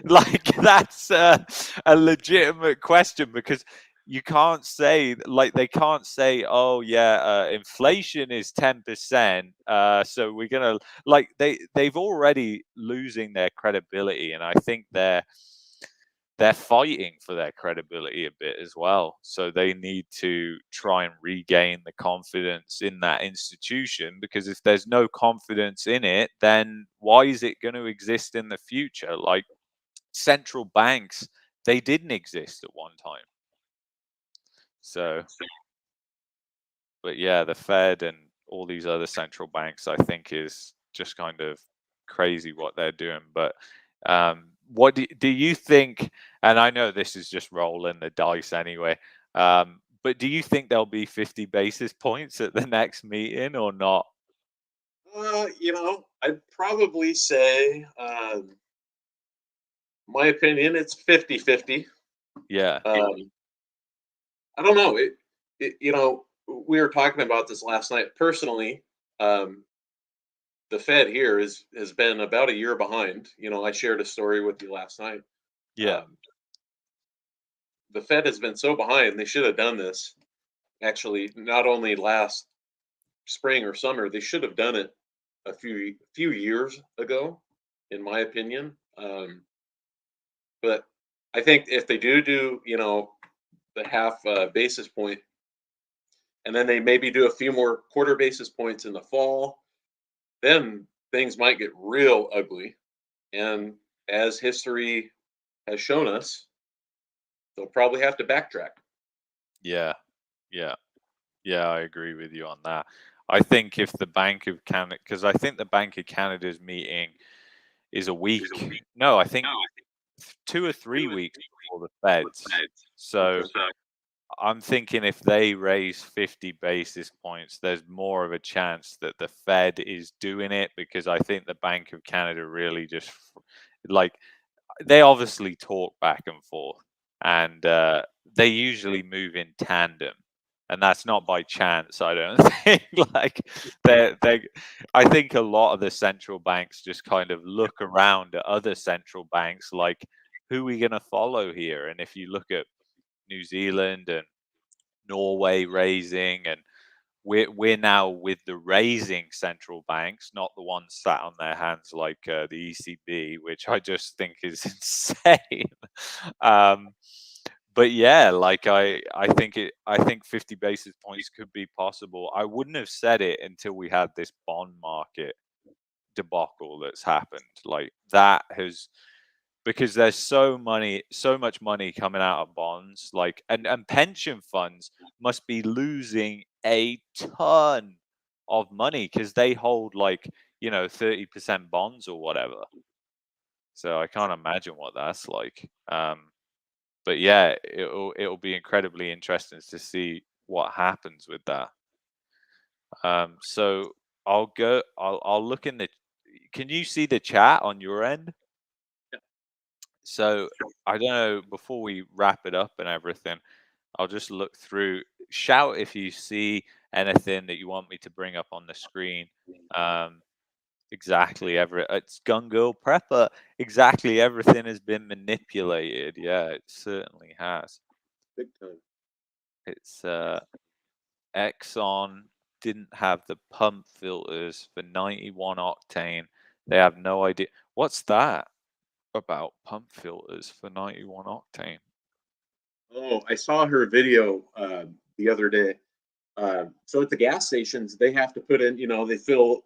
S1: Like that's a legitimate question, because you can't say, like they can't say, oh yeah, inflation is 10%, so we're gonna, like they've already losing their credibility, and I think they're fighting for their credibility a bit as well. So they need to try and regain the confidence in that institution, because if there's no confidence in it, then why is it going to exist in the future? Like central banks, they didn't exist at one time. So, but yeah, the Fed and all these other central banks, I think, is just kind of crazy what they're doing. But what do you think? And I know this is just rolling the dice anyway. But do you think there'll be 50 basis points at the next meeting or not?
S2: I'd probably say, my opinion, it's 50-50.
S1: Yeah,
S2: Um, I don't know. We were talking about this last night. Personally, um, the Fed here has been about a year behind. I shared a story with you last night.
S1: yeah,
S2: Um, the Fed has been so behind. They should have done this actually not only last spring or summer. They should have done it a few years ago, in my opinion. But I think if they do, the half basis point, and then they maybe do a few more quarter basis points in the fall, then things might get real ugly. And as history has shown us, they'll probably have to backtrack.
S1: yeah, yeah, yeah. I agree with you on that. I think if the Bank of Canada, because I think the Bank of Canada's meeting is a week. No, I think 2 or 3 weeks before the Feds. So I'm thinking if they raise 50 basis points, there's more of a chance that the Fed is doing it, because I think the Bank of Canada really just like they obviously talk back and forth, and they usually move in tandem, and that's not by chance. I don't think. Like they, I think a lot of the central banks just kind of look around at other central banks, like who are we going to follow here? And if you look at New Zealand and Norway raising, and we're now with the raising central banks, not the ones sat on their hands like the ECB, which I just think is insane. um, but yeah, like I think 50 basis points could be possible. I wouldn't have said it until we had this bond market debacle that's happened. Like that has, because there's so much money coming out of bonds, like and pension funds must be losing a ton of money because they hold like 30% bonds or whatever. So I can't imagine what that's like. But yeah, it'll be incredibly interesting to see what happens with that. So I'll look in the, can you see the chat on your end? So I don't know, before we wrap it up and everything, I'll just look through. Shout if you see anything that you want me to bring up on the screen. Um, exactly it's Gun Girl Prepper. Exactly everything has been manipulated. Yeah, it certainly has.
S2: Big time.
S1: It's Exxon didn't have the pump filters for 91 octane. They have no idea. What's that about, pump filters for 91 octane?
S2: Oh, I saw her video the other day. So at the gas stations, they have to put in, they fill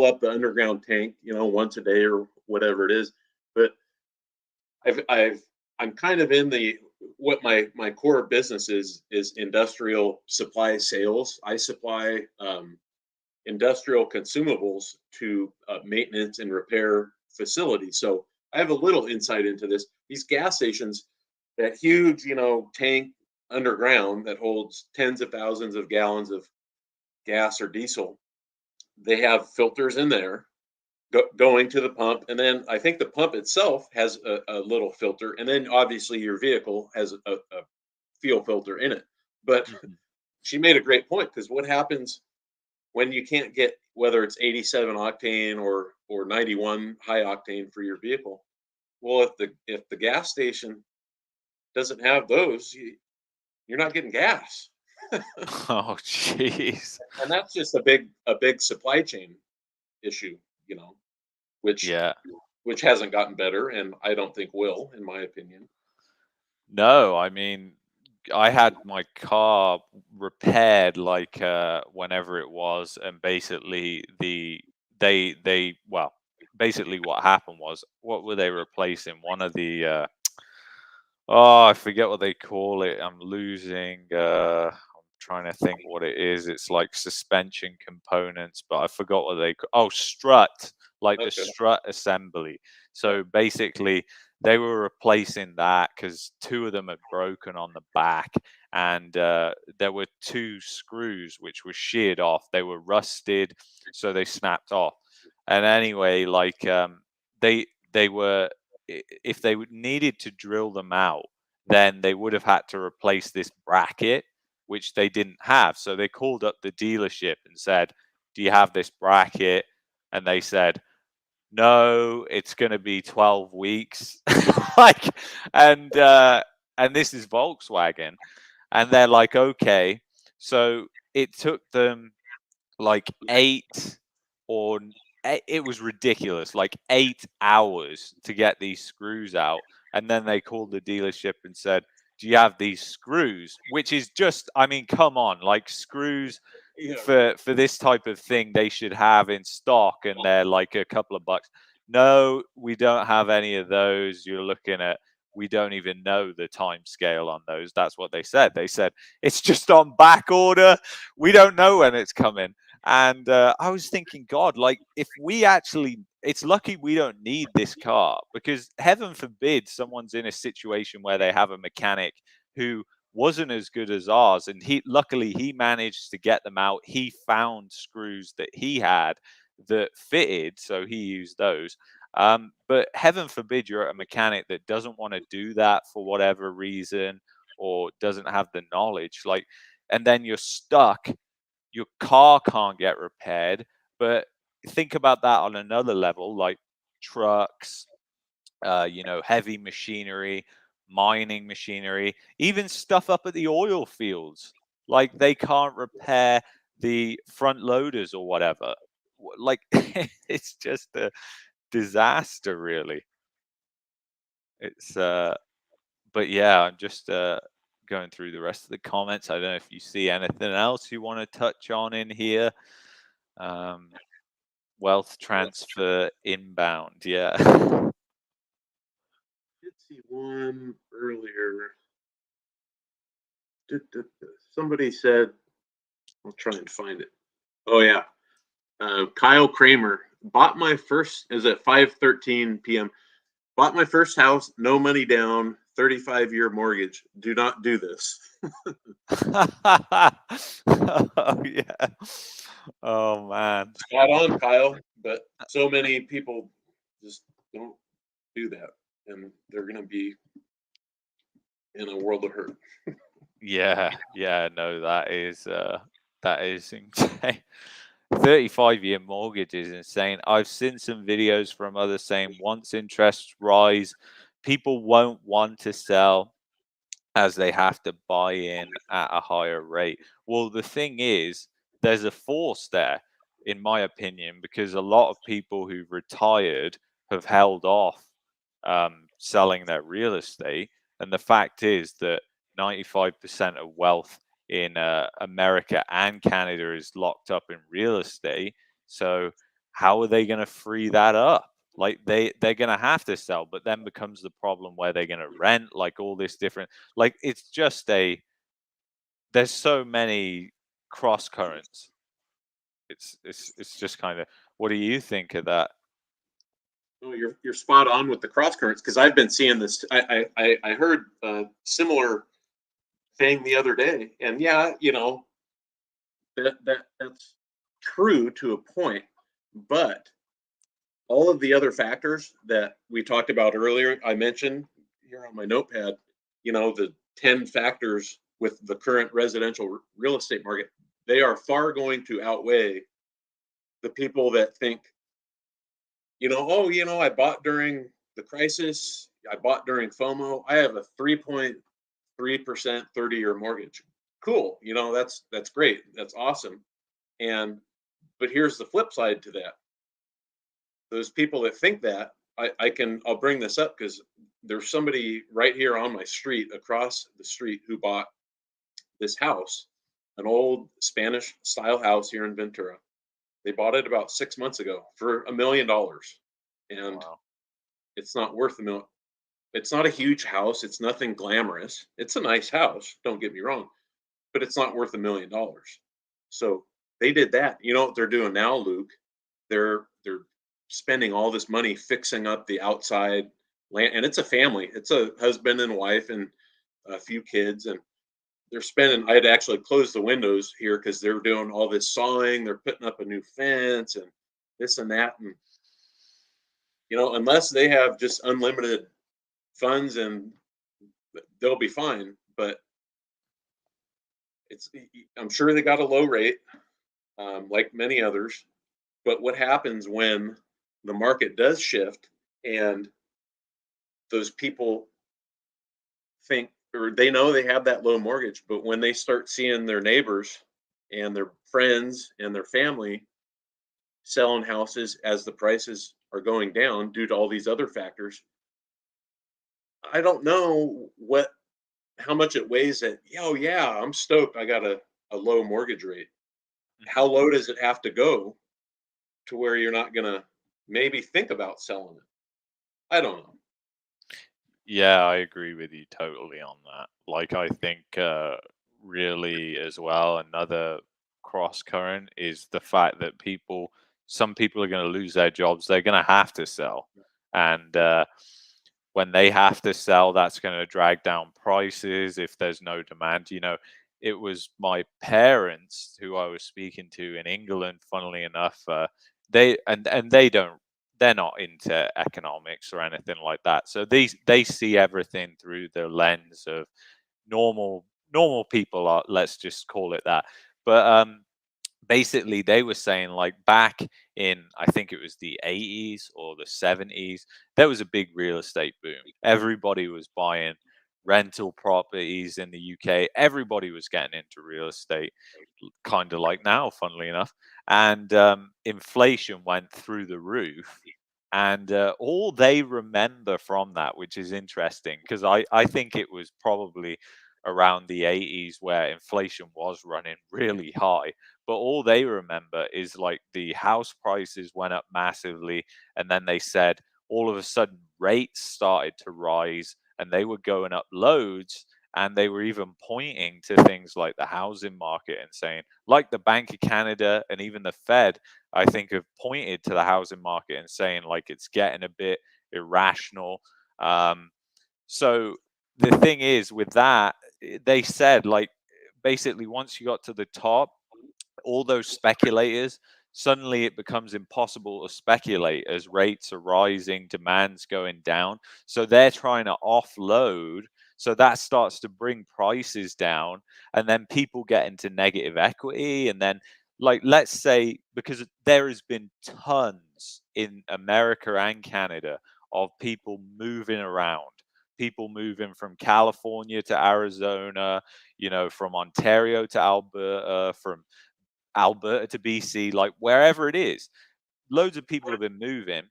S2: up the underground tank, once a day or whatever it is. But I've I'm kind of in the what my core business is industrial supply sales. I supply industrial consumables to maintenance and repair facilities. So I have a little insight into this. These gas stations, that huge, tank underground that holds tens of thousands of gallons of gas or diesel, they have filters in there going to the pump, and then I think the pump itself has a little filter, and then obviously your vehicle has a fuel filter in it. But
S1: Mhm.
S2: she made a great point, because what happens when you can't get, whether it's 87 octane or 91 high octane for your vehicle? Well, if the gas station doesn't have those, you're not getting gas,
S1: Oh, jeez.
S2: and that's just a big supply chain issue, you know, which
S1: Yeah.
S2: which hasn't gotten better, and I don't think will, in my opinion.
S1: No, I mean, I had my car repaired like whenever it was, and basically well, basically what happened was, what were they replacing? One of the oh, I forget what they call it. I'm losing. I'm trying to think what it is. It's like suspension components, but I forgot what they. Oh, strut, like the
S2: Okay.
S1: strut assembly.
S2: Yeah.
S1: So basically, they were replacing that because two of them had broken on the back, and there were two screws which were sheared off. They were rusted, so they snapped off. And anyway, like they were if they needed to drill them out, then they would have had to replace this bracket, which they didn't have. So they called up the dealership and said, "Do you have this bracket?" And they said, "No, it's going to be 12 weeks." like, and uh, and this is Volkswagen, and they're like, "Okay." So it took them like it was ridiculous, like 8 hours to get these screws out. And then they called the dealership and said, "Do you have these screws?" Which is just, I mean, come on, like screws
S2: Yeah.
S1: for this type of thing they should have in stock, and they're like a couple of bucks. No, we don't have any of those. You're looking at, we don't even know the time scale on those. That's what they said. They said it's just on back order. We don't know when it's coming. And I was thinking, God, like if we actually, it's lucky we don't need this car, because heaven forbid someone's in a situation where they have a mechanic who wasn't as good as ours, and luckily he managed to get them out. He found screws that he had that fitted, so he used those. But heaven forbid you're at a mechanic that doesn't want to do that for whatever reason, or doesn't have the knowledge, like, and then you're stuck, your car can't get repaired. But think about that on another level, like trucks, heavy machinery, mining machinery, even stuff up at the oil fields. Like they can't repair the front loaders or whatever. Like it's just a disaster, really. It's but yeah, I'm just going through the rest of the comments. I don't know if you see anything else you want to touch on in here. Um, Wealth transfer inbound, yeah.
S2: Did see one earlier. Somebody said, I'll try and find it. Oh yeah, Kyle Kramer bought my first. Is at 5:13 p.m. Bought my first house, no money down, 35-year mortgage. Do not do this.
S1: Oh, yeah. Oh, man.
S2: Spot on, Kyle. But so many people just don't do that, and they're going to be in a world of hurt.
S1: Yeah, yeah, no, that is insane. 35-year mortgage is insane. I've seen some videos from others saying once interests rise, people won't want to sell, as they have to buy in at a higher rate. Well, the thing is, there's a force there, in my opinion, because a lot of people who've retired have held off selling their real estate. And the fact is that 95% of wealth in America and Canada is locked up in real estate. So, how are they going to free that up? Like they're gonna have to sell, but then becomes the problem where they're gonna rent, like all this different, like it's just there's so many cross currents. It's just kind of, what do you think of that?
S2: No, you're spot on with the cross currents because I've been seeing this. I heard a similar thing the other day, and yeah, that's true to a point, but all of the other factors that we talked about earlier, I mentioned here on my notepad, the 10 factors with the current residential real estate market, they are far going to outweigh the people that think, oh, I bought during the crisis, I bought during FOMO, I have a 3.3% 30-year mortgage. Cool. That's great. That's awesome. And but here's the flip side to that. Those people that think that, I'll bring this up because there's somebody right here on my street, across the street, who bought this house, an old Spanish style house here in Ventura. They bought it about 6 months ago for $1 million, and
S1: Wow.
S2: it's not worth a million. It's not a huge house. It's nothing glamorous. It's a nice house. Don't get me wrong, but it's not worth $1 million. So they did that. You know what they're doing now, Luke? They're spending all this money fixing up the outside land, and it's a family. It's a husband and wife and a few kids, and they're spending. I had to actually close the windows here because they're doing all this sawing. They're putting up a new fence and this and that, and unless they have just unlimited funds, and they'll be fine. But it's I'm sure they got a low rate, like many others. But what happens when the market does shift and those people think, or they know they have that low mortgage, but when they start seeing their neighbors and their friends and their family selling houses as the prices are going down due to all these other factors, I don't know how much it weighs that, oh yeah, I'm stoked I got a low mortgage rate. How
S1: Mhm.
S2: low does it have to go to where you're not gonna maybe think about selling it? I don't know.
S1: Yeah, I agree with you totally on that. Like, I think really as well, another cross current is the fact that some people are going to lose their jobs. They're going to have to sell. And when they have to sell, that's going to drag down prices if there's no demand. It was my parents who I was speaking to in England, funnily enough. And they're not into economics or anything like that. So they see everything through the lens of normal people are, let's just call it that. But basically they were saying, like, back in, I think it was the 80s or the 70s, there was a big real estate boom. Everybody was buying rental properties in the UK. Everybody was getting into real estate, kind of like now, funnily enough. And inflation went through the roof. And all they remember from that, which is interesting, because I think it was probably around the 80s where inflation was running really high. But all they remember is, like, the house prices went up massively. And then they said all of a sudden rates started to rise and they were going up loads. And they were even pointing to things like the housing market and saying, like the Bank of Canada and even the Fed, I think, have pointed to the housing market and saying, like, it's getting a bit irrational. Um, so the thing is with that, they said, like, basically once you got to the top, all those speculators, suddenly it becomes impossible to speculate as rates are rising, demand's going down. So they're trying to offload. So that starts to bring prices down. And then people get into negative equity. And then, like, let's say, because there has been tons in America and Canada of people moving around. People moving from California to Arizona, from Ontario to Alberta, from Alberta to BC, like wherever it is. Loads of people have been moving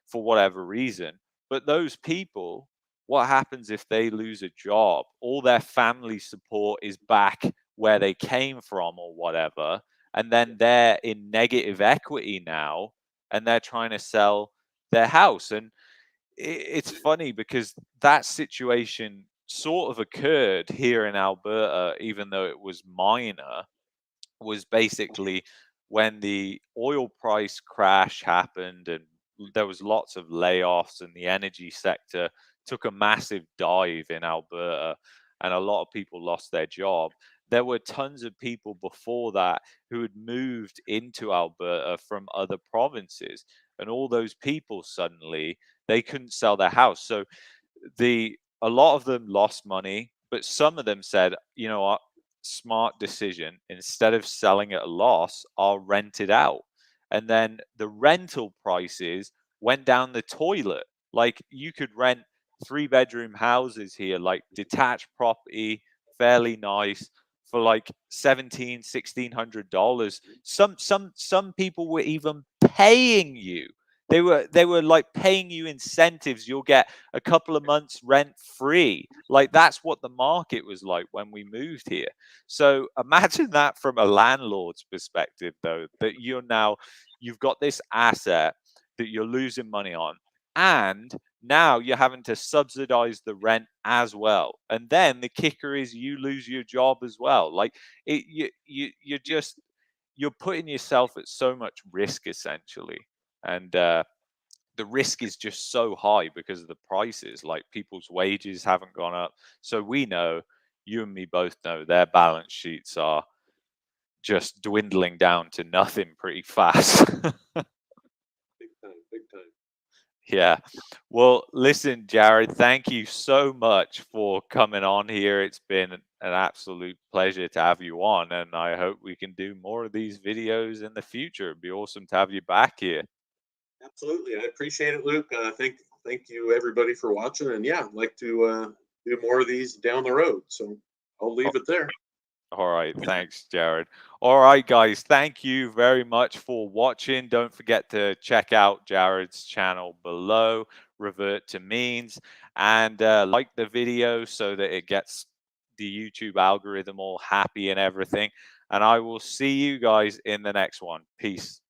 S1: for whatever reason. But those people, what happens if they lose a job? All their family support is back where they came from or whatever. And then they're in negative equity now and they're trying to sell their house. And it's funny because that situation sort of occurred here in Alberta, even though it was minor, was basically when the oil price crash happened and there was lots of layoffs and the energy sector took a massive dive in Alberta and a lot of people lost their job. There were tons of people before that who had moved into Alberta from other provinces, and all those people suddenly they couldn't sell their house. So the a lot of them lost money, but some of them said, you know what, smart decision. Instead of selling at a loss, I'll rent it out. And then the rental prices went down the toilet. Like you could rent 3 bedroom houses here, like detached property, fairly nice, for like 1600 $1,600. Some people were even paying you. They were like paying you incentives. You'll get a couple of months rent free. Like that's what the market was like when we moved here. So imagine that from a landlord's perspective, though, that you've got this asset that you're losing money on, and now you're having to subsidize the rent as well. And then the kicker is you lose your job as well. Like you're putting yourself at so much risk essentially. And the risk is just so high because of the prices. Like people's wages haven't gone up. So we know, you and me both know, their balance sheets are just dwindling down to nothing pretty fast.
S2: Big time, big time.
S1: Yeah. Well, listen, Jared, thank you so much for coming on here. It's been an absolute pleasure to have you on, and I hope we can do more of these videos in the future. It'd be awesome to have you back here.
S2: Absolutely, I appreciate it, Luke. Thank you everybody for watching, and yeah, I'd like to do more of these down the road. So I'll leave it there.
S1: All right. Thanks, Jared. All right, guys. Thank you very much for watching. Don't forget to check out Jared's channel below, Revert2Means, and like the video so that it gets the YouTube algorithm all happy and everything. And I will see you guys in the next one. Peace.